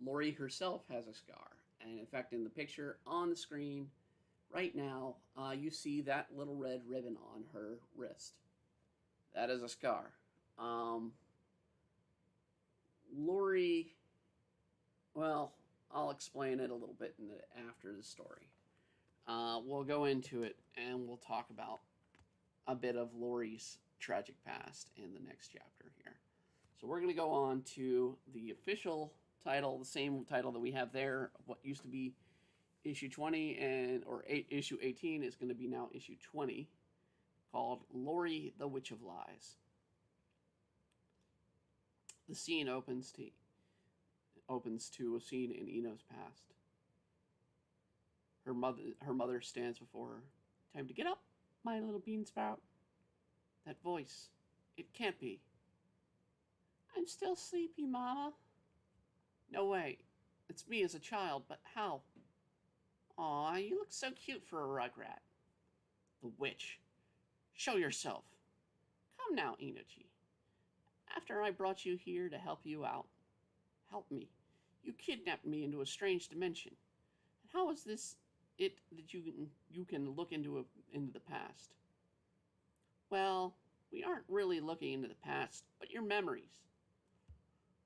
Lori herself has a scar. And in fact, in the picture on the screen right now, you see that little red ribbon on her wrist. That is a scar. Lori, well, I'll explain it a little bit after the story. We'll go into it and we'll talk about a bit of Lori's tragic past in the next chapter here. So we're going to go on to the official title, the same title that we have there. What used to be issue 20 issue 18 is going to be now issue 20, called Lori the Witch of Lies. The scene opens to a scene in Ino's past. Her mother stands before her. Time to get up, my little bean sprout. That voice, it can't be. I'm still sleepy, Mama. No way. It's me as a child, but how? Aw, you look so cute for a rugrat. The witch. Show yourself. Come now, Inochi. After I brought you here to help you out. Help me. You kidnapped me into a strange dimension. And how is this it that you can look into the past? Well, we aren't really looking into the past, but your memories.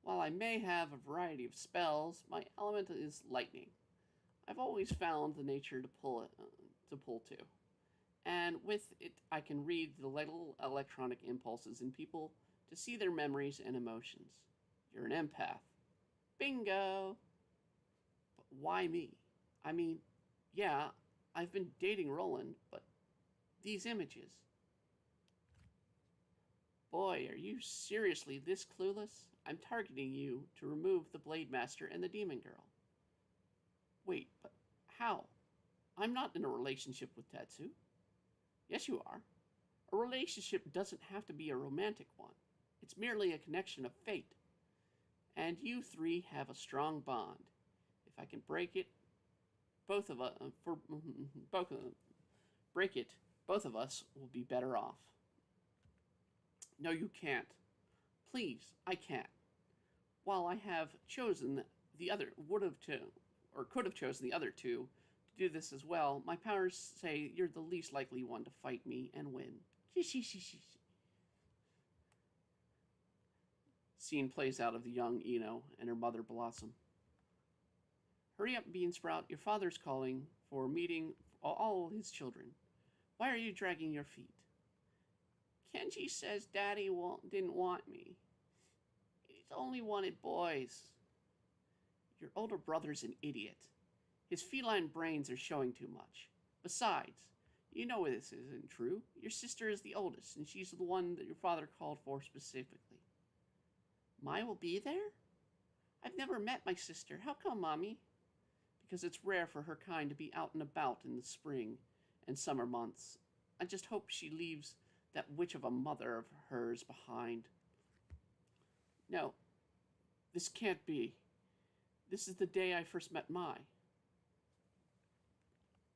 While I may have a variety of spells, my element is lightning. I've always found the nature to pull to. And with it, I can read the little electronic impulses in people to see their memories and emotions. You're an empath. Bingo! But why me? I mean, yeah, I've been dating Roland, but these images. Boy, are you seriously this clueless? I'm targeting you to remove the Blade Master and the Demon Girl. Wait, but how? I'm not in a relationship with Tetsu. Yes, you are. A relationship doesn't have to be a romantic one. It's merely a connection of fate. And you three have a strong bond. If I can break it, both of us will be better off. No, you can't. Please, I can't. While I have chosen the other, could have chosen the other two to do this as well, my powers say you're the least likely one to fight me and win. Scene plays out of the young Ino and her mother Blossom. Hurry up, Beansprout. Your father's calling for a meeting for all his children. Why are you dragging your feet? Kenji says Daddy didn't want me. He's only wanted boys. Your older brother's an idiot. His feline brains are showing too much. Besides, you know this isn't true. Your sister is the oldest, and she's the one that your father called for specifically. Mai will be there? I've never met my sister. How come, Mommy? Because it's rare for her kind to be out and about in the spring and summer months. I just hope she leaves that witch of a mother of hers behind. No, this can't be. This is the day I first met Mai.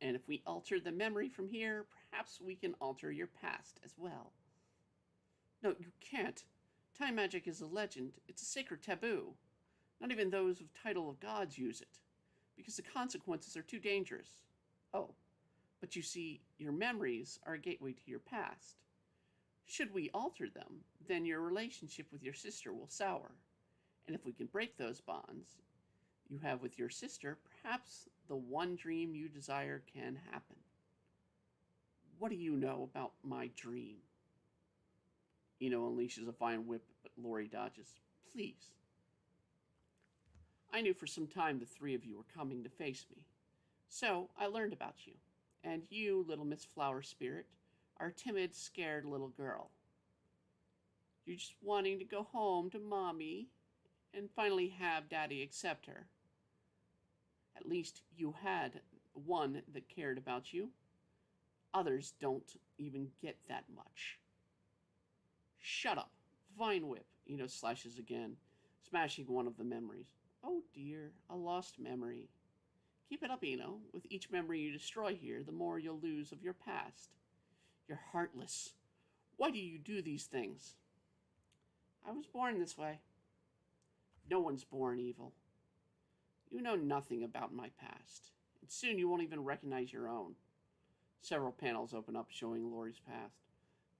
And if we alter the memory from here, perhaps we can alter your past as well. No, you can't. Time magic is a legend. It's a sacred taboo. Not even those of title of gods use it, because the consequences are too dangerous. Oh, but you see, your memories are a gateway to your past. Should we alter them, then your relationship with your sister will sour. And if we can break those bonds you have with your sister, perhaps the one dream you desire can happen. What do you know about my dream? Ino unleashes a vine whip, but Lori dodges. Please. I knew for some time the three of you were coming to face me. So I learned about you. And you, little Miss Flower Spirit, are a timid, scared little girl. You're just wanting to go home to Mommy and finally have Daddy accept her. At least you had one that cared about you. Others don't even get that much. Shut up. Vine Whip, Eno slashes again, smashing one of the memories. Oh dear, a lost memory. Keep it up, Eno. With each memory you destroy here, the more you'll lose of your past. You're heartless. Why do you do these things? I was born this way. No one's born evil. You know nothing about my past, and soon you won't even recognize your own. Several panels open up showing Laurie's past.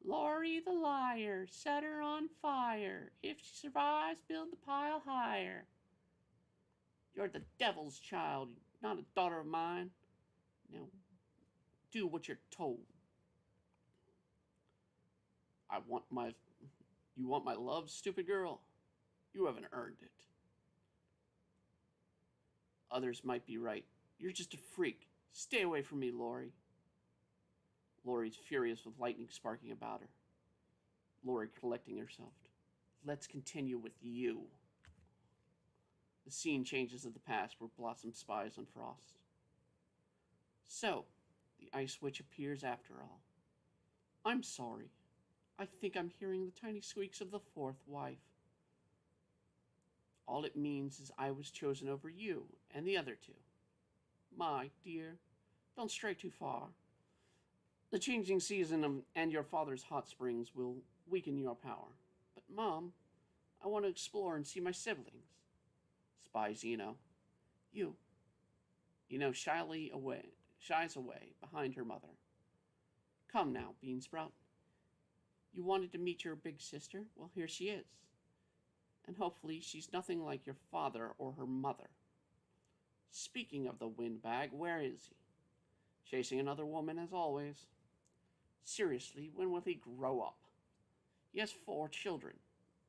Laurie the liar, set her on fire. If she survives, build the pile higher. You're the devil's child, not a daughter of mine. Now, do what you're told. You want my love, stupid girl? You haven't earned it. Others might be right. You're just a freak. Stay away from me, Laurie. Laurie's furious with lightning sparking about her. Laurie collecting herself. Let's continue with you. The scene changes of the past where Blossom spies on Frost. So, the Ice Witch appears after all. I'm sorry. I think I'm hearing the tiny squeaks of the fourth wife. All it means is I was chosen over you and the other two. My dear, don't stray too far. The changing season and your father's hot springs will weaken your power. But, Mom, I want to explore and see my siblings. Spies Eno. You. Eno shies away behind her mother. Come now, Beansprout. You wanted to meet your big sister? Well, here she is. And hopefully she's nothing like your father or her mother. Speaking of the windbag, where is he? Chasing another woman as always. Seriously, when will he grow up? He has 4 children.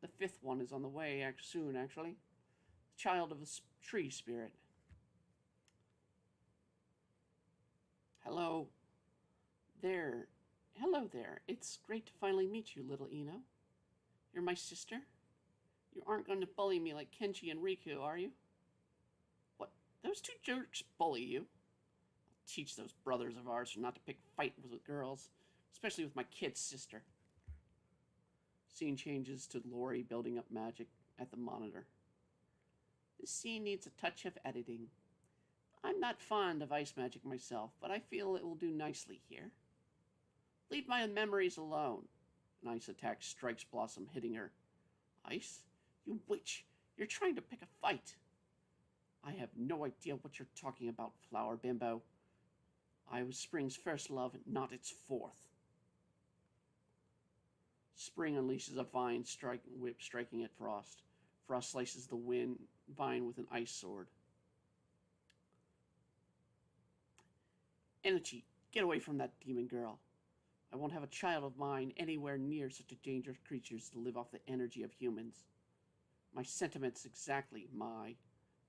The 5th one is on the way soon, actually. The child of a tree spirit. Hello there. Hello there. It's great to finally meet you, little Eno. You're my sister? You aren't going to bully me like Kenji and Riku, are you? What? Those 2 jerks bully you? I'll teach those brothers of ours not to pick fights with girls, especially with my kid sister. Scene changes to Laurie building up magic at the monitor. This scene needs a touch of editing. I'm not fond of ice magic myself, but I feel it will do nicely here. Leave my memories alone. An ice attack strikes Blossom, hitting her. Ice? You witch! You're trying to pick a fight! I have no idea what you're talking about, Flower Bimbo. I was Spring's first love, not its 4th. Spring unleashes a vine whip striking at Frost. Frost slices the vine with an ice sword. Energy, get away from that demon girl. I won't have a child of mine anywhere near such a dangerous creature to live off the energy of humans. My sentiments exactly,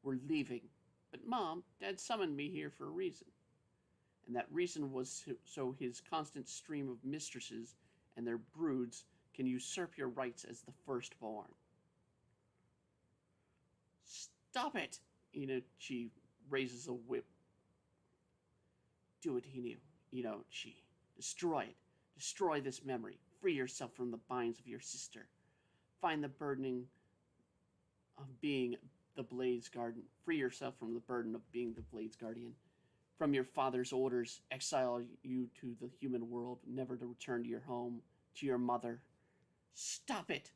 We're leaving. But Mom, Dad summoned me here for a reason. And that reason was so his constant stream of mistresses and their broods can usurp your rights as the firstborn. Stop it! Enochi raises a whip. Do it, Enochi. Destroy it. Destroy this memory. Free yourself from the binds of your sister. Find the burdening of being the Blade's Guardian. Free yourself from the burden of being the Blade's Guardian. From your father's orders, exile you to the human world, never to return to your home, to your mother. Stop it!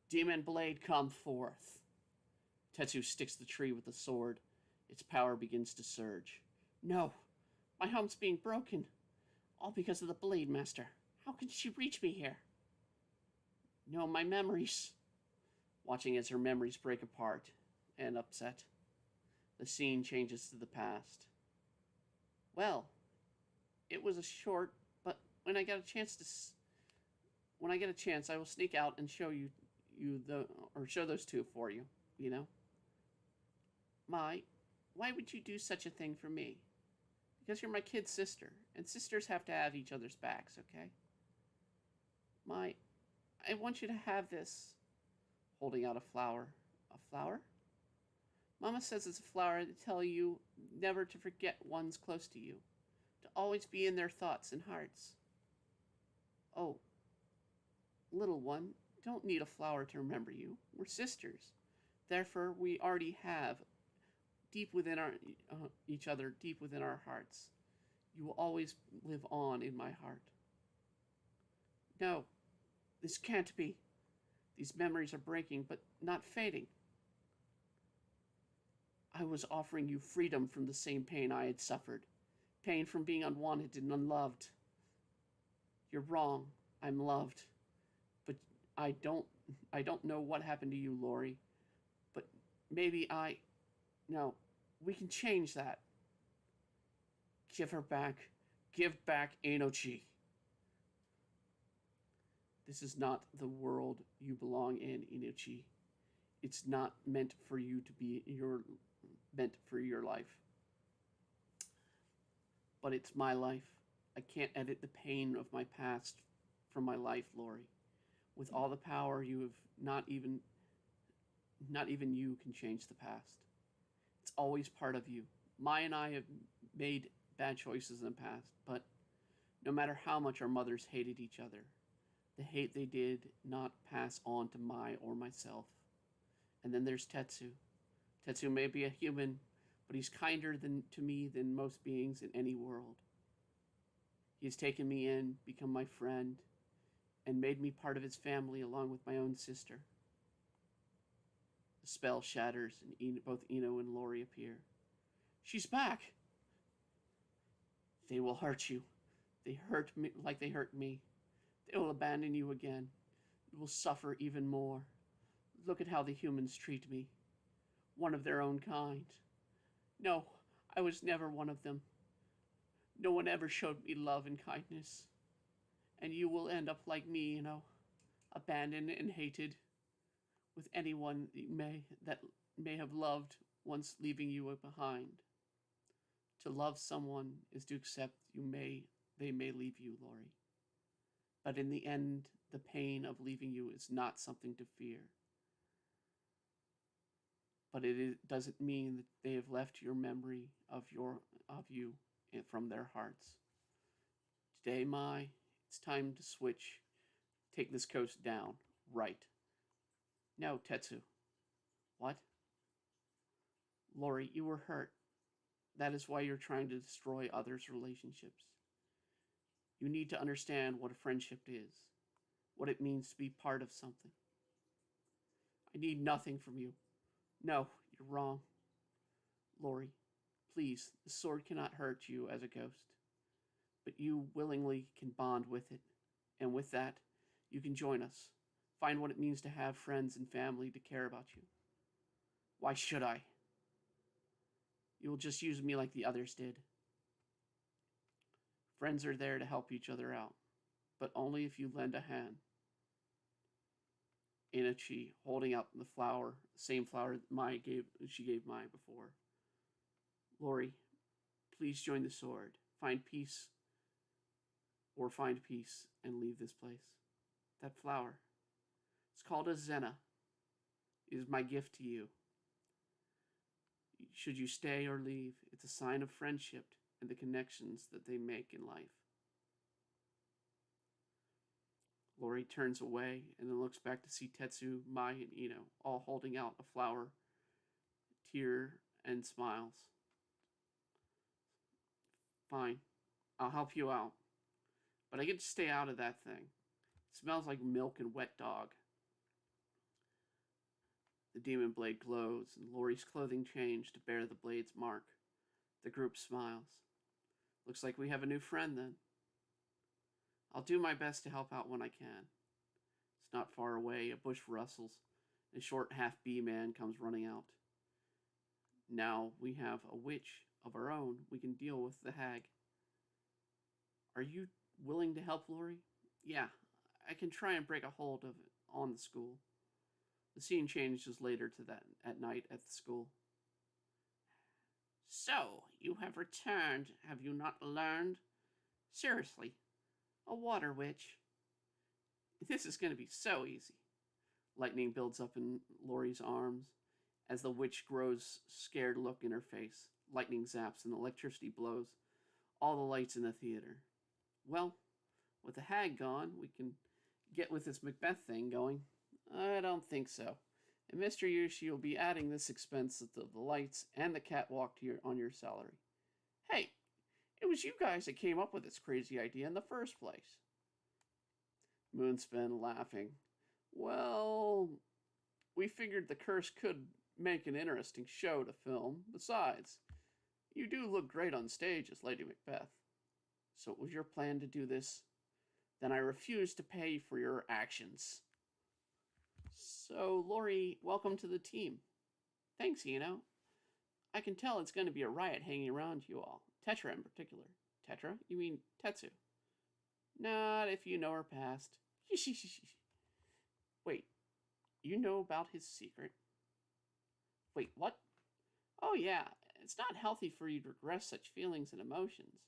Demon Blade, come forth. Tetsu sticks the tree with the sword. Its power begins to surge. No! My home's being broken. All because of the Blade Master. How can she reach me here? No, my memories. Watching as her memories break apart and upset. The scene changes to the past. Well, it was a short, but when I get a chance, I will sneak out and show you you the or show those two for you, you know? My, why would you do such a thing for me? Because you're my kid sister, and sisters have to have each other's backs, okay? My, I want you to have this, holding out a flower. A flower? Mama says it's a flower to tell you never to forget ones close to you, to always be in their thoughts and hearts. Oh, little one, don't need a flower to remember you. We're sisters. Therefore, we already have deep within our each other, deep within our hearts. You will always live on in my heart. No, this can't be. These memories are breaking, but not fading. I was offering you freedom from the same pain I had suffered. Pain from being unwanted and unloved. You're wrong. I'm loved. But I don't I don't know what happened to you, Lori. But maybe I no, we can change that. Give her back. Give back Enochi. This is not the world you belong in, Enochi. It's not meant for you to be meant for your life. But it's my life. I can't edit the pain of my past from my life, Lori. With all the power you have, not even you can change the past. It's always part of you. Mai and I have made bad choices in the past, but no matter how much our mothers hated each other, the hate they did not pass on to Mai or myself. And then there's Tetsu. Tetsu may be a human, but he's kinder to me than most beings in any world. He has taken me in, become my friend, and made me part of his family along with my own sister. The spell shatters, and both Ino and Lori appear. She's back! They will hurt you. They hurt me like they hurt me. They will abandon you again. You will suffer even more. Look at how the humans treat me. One of their own kind. No, I was never one of them. No one ever showed me love and kindness. And you will end up like me, abandoned and hated, with anyone that may have loved once leaving you behind. To love someone is to accept they may leave you, Lori. But in the end, the pain of leaving you is not something to fear. But doesn't mean that they have left your memory of you from their hearts. Today, Mai, it's time to switch. Take this coast down. Right. No, Tetsu. What? Lori, you were hurt. That is why you're trying to destroy others' relationships. You need to understand what a friendship is, what it means to be part of something. I need nothing from you. No, you're wrong. Lori, please, the sword cannot hurt you as a ghost, but you willingly can bond with it, and with that, you can join us. Find what it means to have friends and family to care about you. Why should I? You will just use me like the others did. Friends are there to help each other out, but only if you lend a hand. Inochi holding out the flower, the same flower she gave Mai before. Lori, please join the sword. Find peace and leave this place. That flower. It's called a Zena. It is my gift to you. Should you stay or leave, it's a sign of friendship and the connections that they make in life. Lori turns away and then looks back to see Tetsu, Mai, and Ino, all holding out a flower, tear, and smiles. Fine, I'll help you out. But I get to stay out of that thing. It smells like milk and wet dog. The demon blade glows, and Lori's clothing changed to bear the blade's mark. The group smiles. Looks like we have a new friend then. I'll do my best to help out when I can. It's not far away. A bush rustles. A short half-bee man comes running out. Now we have a witch of our own. We can deal with the hag. Are you willing to help, Lori? Yeah, I can try and break a hold of it on the school. The scene changes later to that at night at the school. So, you have returned, have you not learned? Seriously, a water witch. This is going to be so easy. Lightning builds up in Lori's arms as the witch grows scared look in her face. Lightning zaps and electricity blows all the lights in the theater. Well, with the hag gone, we can get with this Macbeth thing going. I don't think so. And Mr. Yushi will be adding this expense of the lights and the catwalk on your salary. Hey, it was you guys that came up with this crazy idea in the first place. Moonspin, laughing. Well, we figured the curse could make an interesting show to film. Besides, you do look great on stage as Lady Macbeth. So it was your plan to do this? Then I refuse to pay for your actions. So, Lori, welcome to the team. Thanks, Eno. I can tell it's going to be a riot hanging around you all. Tetra in particular. Tetra? You mean Tetsu? Not if you know her past. Wait, you know about his secret? Wait, what? Oh yeah, it's not healthy for you to regress such feelings and emotions.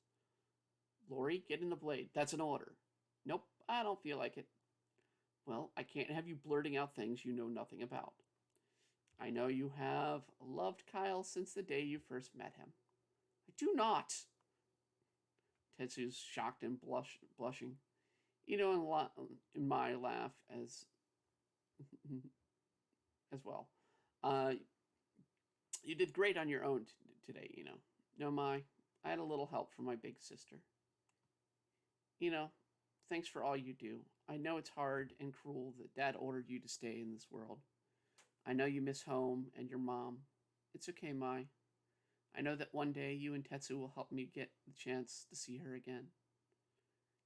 Lori, get in the blade. That's an order. Nope, I don't feel like it. Well, I can't have you blurting out things you know nothing about. I know you have loved Kyle since the day you first met him. I do not. Tetsu's shocked and blushing. In my laugh as well. You did great on your own today, No, I had a little help from my big sister. Thanks for all you do. I know it's hard and cruel that Dad ordered you to stay in this world. I know you miss home and your mom. It's okay, Mai. I know that one day you and Tetsu will help me get the chance to see her again.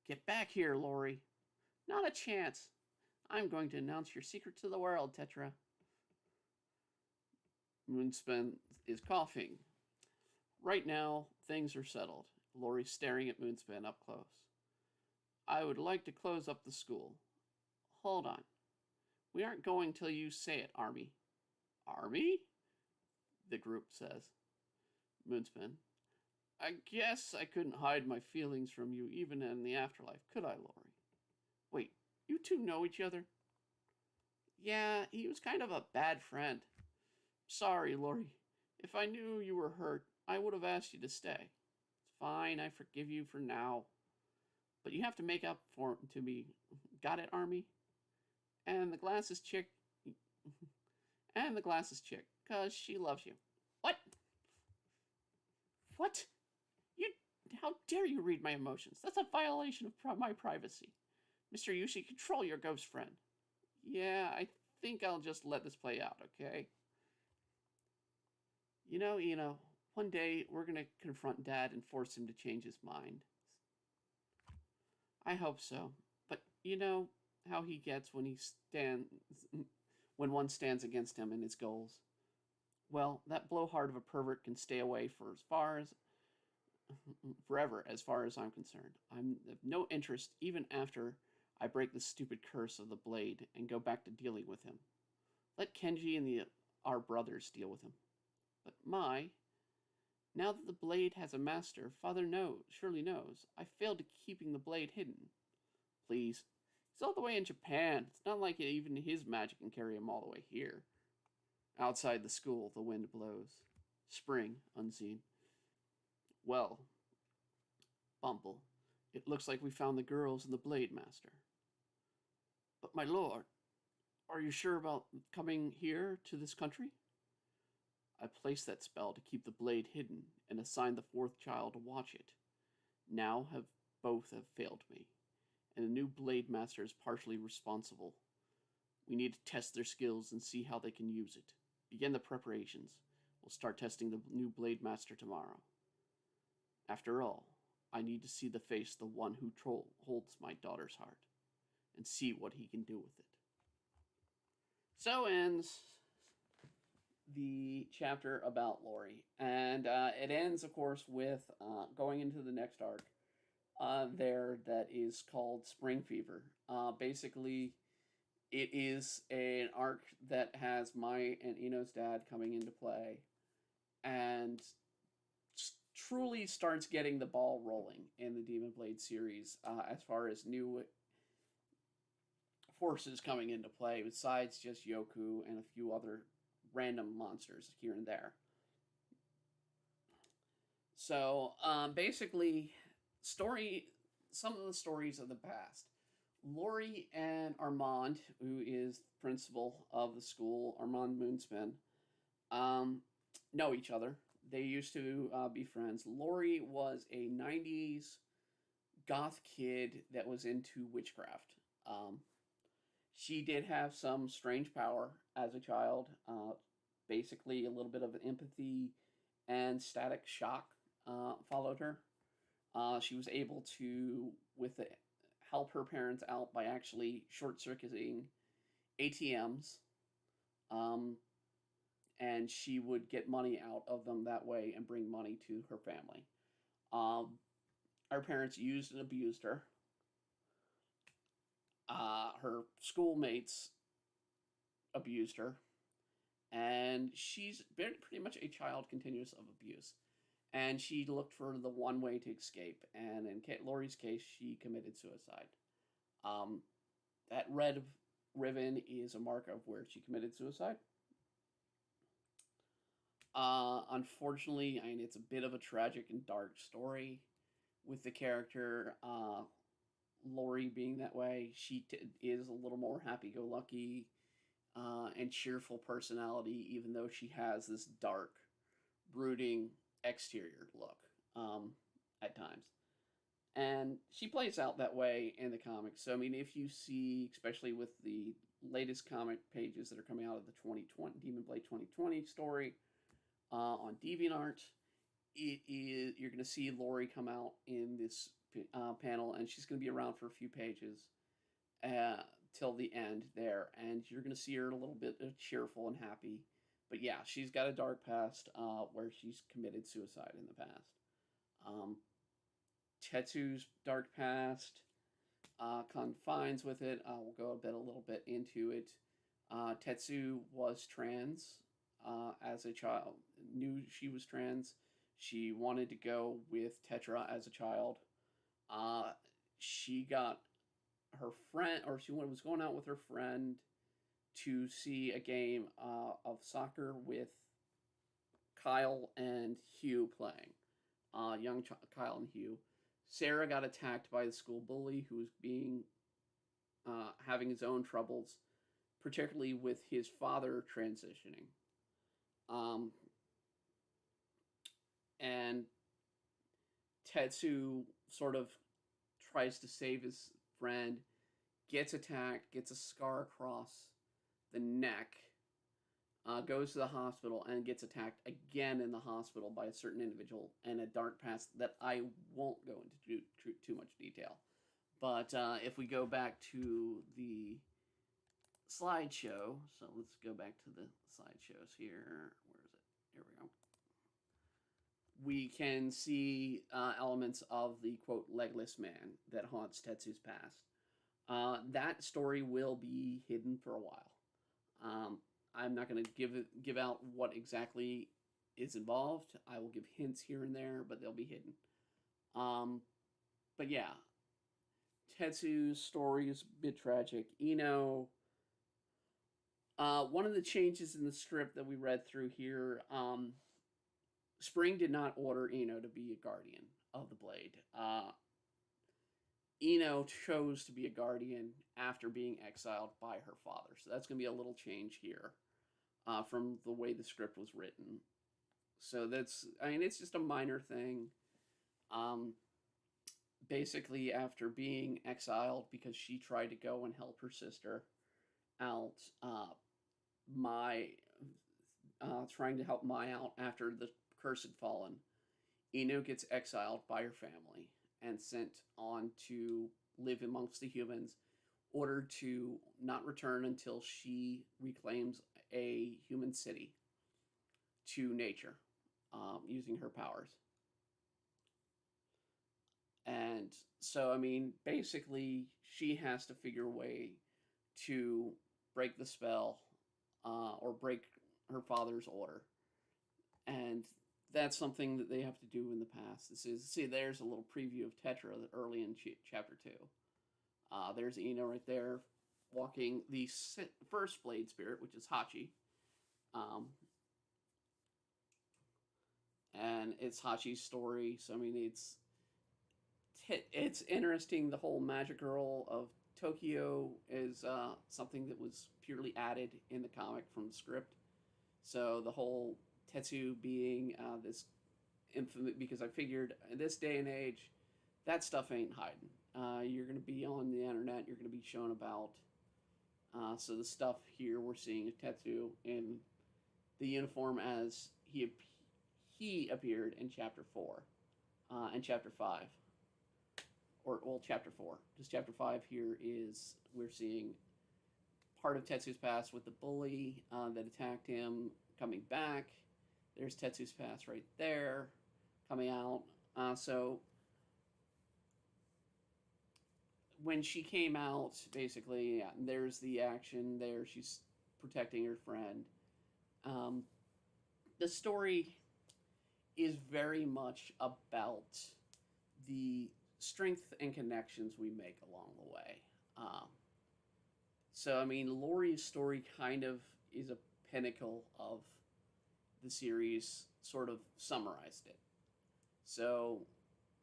Get back here, Lori. Not a chance. I'm going to announce your secret to the world, Tetra. Moonspin is coughing. Right now, things are settled. Lori's staring at Moonspin up close. I would like to close up the school. Hold on. We aren't going till you say it, Army. Army? The group says. Moonspin. I guess I couldn't hide my feelings from you even in the afterlife, could I, Lori? Wait, you two know each other? Yeah, he was kind of a bad friend. Sorry, Lori. If I knew you were hurt, I would have asked you to stay. It's fine, I forgive you for now. But you have to make up for it to me. Got it, Army? And the glasses chick... because she loves you. What? What? How dare you read my emotions? That's a violation of my privacy. Mr. Yushi, control your ghost friend. Yeah, I think I'll just let this play out, okay? One day we're going to confront Dad and force him to change his mind. I hope so. But you know how he gets when one stands against him and his goals. Well, that blowhard of a pervert can stay away for forever, as far as I'm concerned. I'm of no interest even after I break the stupid curse of the blade and go back to dealing with him. Let Kenji and our brothers deal with him. But now that the blade has a master, Father surely knows, I failed to keeping the blade hidden. Please. He's all the way in Japan. It's not like even his magic can carry him all the way here. Outside the school, the wind blows. Spring, unseen. Well, Bumble, it looks like we found the girls and the Blade Master. But my lord, are you sure about coming here to this country? I placed that spell to keep the blade hidden and assigned the fourth child to watch it. Now both have failed me, and the new Blade Master is partially responsible. We need to test their skills and see how they can use it. Begin the preparations. We'll start testing the new Blade Master tomorrow. After all, I need to see the face of the one who holds my daughter's heart, and see what he can do with it. So ends the chapter about Lori, and it ends, of course, with going into the next arc that is called Spring Fever. Basically, it is an arc that has Mai and Ino's dad coming into play, and truly starts getting the ball rolling in the Demon Blade series as far as new forces coming into play, besides just Yoku and a few other random monsters here and there. So basically, story some of the stories of the past. Lori and Armand, who is principal of the school, Armand Moonspin, um, know each other. They used to be friends. Lori was a 90s goth kid that was into witchcraft. Um, she did have some strange power as a child. Basically, a little bit of empathy and static shock followed her. She was able to, with the, help her parents out by actually short circuiting ATMs, um, and she would get money out of them that way and bring money to her family. Our parents used and abused her. Her schoolmates abused her, and she's been pretty much a child continuous of abuse. And she looked for the one way to escape, and in Lori's case, she committed suicide. Um, that red ribbon is a mark of where she committed suicide. Unfortunately, I mean, it's a bit of a tragic and dark story with the character Lori being that way. She is a little more happy-go-lucky and cheerful personality, even though she has this dark, brooding exterior look at times. And she plays out that way in the comics. So, I mean, if you see, especially with the latest comic pages that are coming out of the 2020 Demon Blade 2020 story on DeviantArt, you're going to see Lori come out in this panel, and she's going to be around for a few pages till the end there, and you're going to see her a little bit cheerful and happy. But yeah, she's got a dark past where she's committed suicide in the past. Tetsu's dark past confines with it. We'll go a little bit into it. Tetsu was trans as a child, knew she was trans. She wanted to go with Tetra as a child. She got her friend, or she was going out with her friend to see a game of soccer with Kyle and Hugh playing. Young Kyle and Hugh. Sarah got attacked by the school bully who was having his own troubles, particularly with his father transitioning. And Tetsu sort of tries to save his friend, gets attacked, gets a scar across the neck, goes to the hospital, and gets attacked again in the hospital by a certain individual and a dark past that I won't go into too much detail. But if we go back to the slideshow, so let's go back to the slideshows here. Where is it? Here we go. We can see elements of the, quote, legless man that haunts Tetsu's past. That story will be hidden for a while. I'm not going to give out what exactly is involved. I will give hints here and there, but they'll be hidden. But yeah, Tetsu's story is a bit tragic. Ino, one of the changes in the script that we read through here, Spring did not order Ino to be a guardian of the Blade. Ino chose to be a guardian after being exiled by her father. So that's going to be a little change here from the way the script was written. So that's, I mean, it's just a minor thing. Basically, after being exiled because she tried to go and help her sister out, trying to help Mai out after the curse had fallen, Ino gets exiled by her family and sent on to live amongst the humans, ordered to not return until she reclaims a human city to nature using her powers. And so, I mean, basically, she has to figure a way to break the spell, or break her father's order, and that's something that they have to do in the past. This is see, there's a little preview of Tetra early in chapter 2. There's Ina right there, walking the first Blade Spirit, which is Hachi. Um, and it's Hachi's story. So I mean, it's interesting. The whole Magic Girl of Tokyo is something that was purely added in the comic from the script. So the whole Tetsu being this infamous, because I figured in this day and age, that stuff ain't hiding. You're going to be on the internet. You're going to be shown about. So the stuff here we're seeing Tetsu in the uniform as he appeared in chapter 4 and chapter 5, or well, chapter 4. Just chapter 5 here is we're seeing part of Tetsu's past with the bully that attacked him coming back. There's Tetsu's past right there coming out. So when she came out, basically, yeah, there's the action there. She's protecting her friend. The story is very much about the strength and connections we make along the way. So, I mean, Laurie's story kind of is a pinnacle of the series, sort of summarized it. So,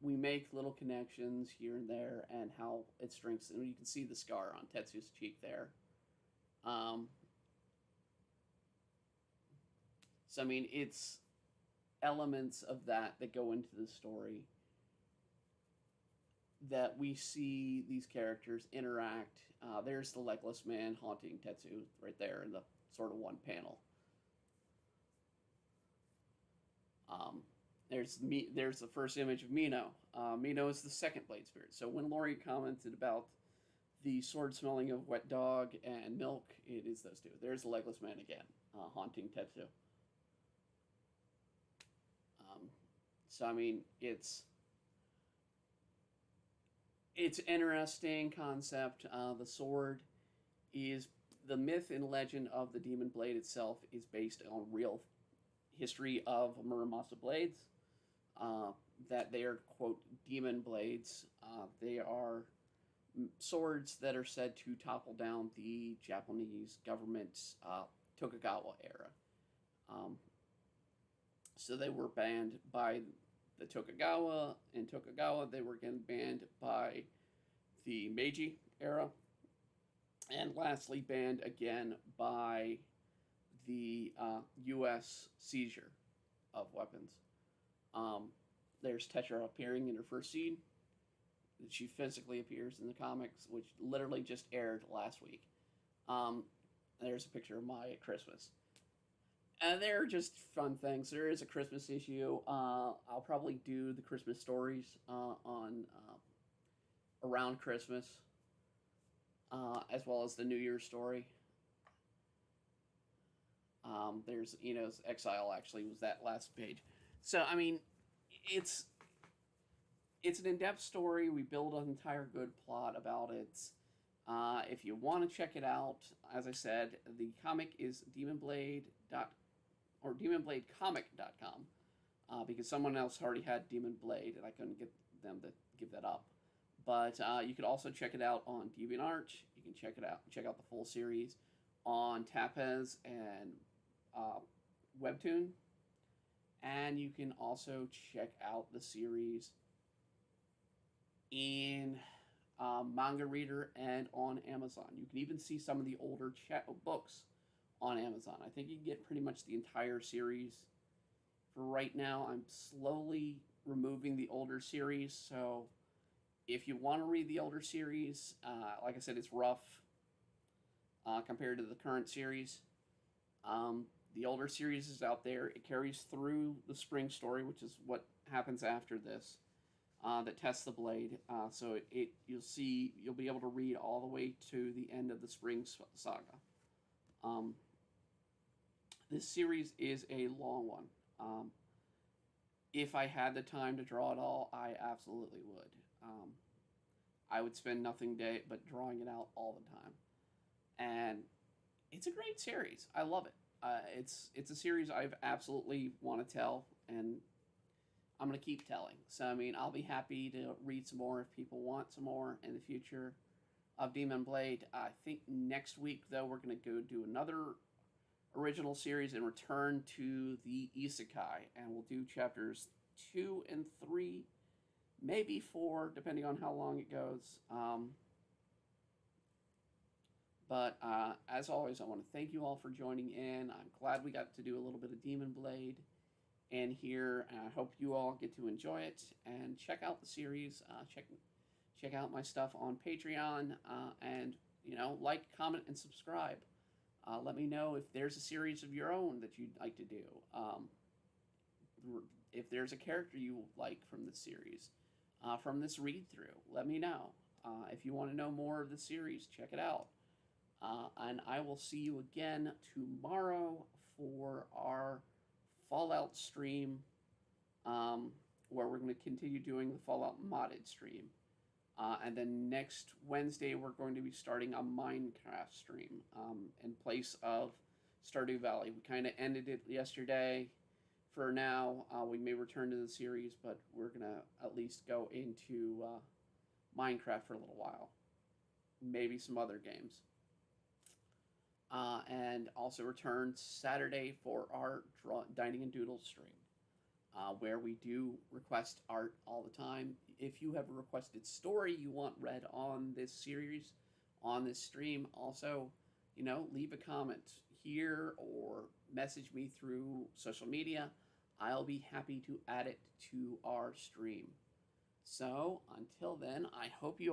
we make little connections here and there, and how it strengthens. You can see the scar on Tetsu's cheek there. So, I mean, it's elements of that go into the story, that we see these characters interact. There's the legless man haunting Tetsu right there in the sort of one panel. There's the first image of Mino. Mino is the second Blade Spirit. So when Laurie commented about the sword smelling of wet dog and milk, it is those two. There's the legless man again, haunting Tetsu. So I mean, it's interesting concept. The sword is the myth and legend of the Demon Blade itself is based on real history of Muramasa blades. That they are, quote, demon blades. They are swords that are said to topple down the Japanese government's Tokugawa era. So they were banned by the Tokugawa. In Tokugawa, they were again banned by the Meiji era. And lastly, banned again by the U.S. seizure of weapons. There's Tetra appearing in her first scene. She physically appears in the comics, which literally just aired last week. There's a picture of Maya at Christmas. And they're just fun things. There is a Christmas issue. I'll probably do the Christmas stories on around Christmas, as well as the New Year's story. There's Ino's Exile, actually, was that last page. So, I mean, it's an in-depth story. We build an entire good plot about it. If you want to check it out, as I said, the comic is demonbladecomic.com, because someone else already had Demon Blade, and I couldn't get them to give that up. But you could also check it out on DeviantArt. You can check out the full series on Tapez and Webtoon. And you can also check out the series in Manga Reader and on Amazon. You can even see some of the older books on Amazon. I think you can get pretty much the entire series. For right now, I'm slowly removing the older series, so if you want to read the older series, like I said, it's rough compared to the current series. The older series is out there. It carries through the spring story, which is what happens after this, that tests the blade. So you'll be able to read all the way to the end of the spring saga. This series is a long one. If I had the time to draw it all, I absolutely would. I would spend nothing but drawing it out all the time. and it's a great series. I love it. It's a series I've absolutely want to tell, and I'm gonna keep telling. So I mean, I'll be happy to read some more if people want some more in the future of Demon Blade. I think next week though we're gonna go do another original series and return to the Isekai, and we'll do chapters 2 and 3, maybe 4, depending on how long it goes. But as always, I want to thank you all for joining in. I'm glad we got to do a little bit of Demon Blade in here, and I hope you all get to enjoy it and check out the series. Check out my stuff on Patreon, and like, comment, and subscribe. Let me know if there's a series of your own that you'd like to do. If there's a character you like from this series, from this read through, let me know. If you want to know more of the series, check it out. And I will see you again tomorrow for our Fallout stream, where we're going to continue doing the Fallout modded stream. And then next Wednesday, we're going to be starting a Minecraft stream in place of Stardew Valley. We kind of ended it yesterday. For now, we may return to the series, but we're going to at least go into Minecraft for a little while. Maybe some other games. And also return Saturday for our Dining and Doodles stream, where we do request art all the time. If you have a requested story you want read on this series, on this stream, also, leave a comment here or message me through social media. I'll be happy to add it to our stream. So, until then, I hope you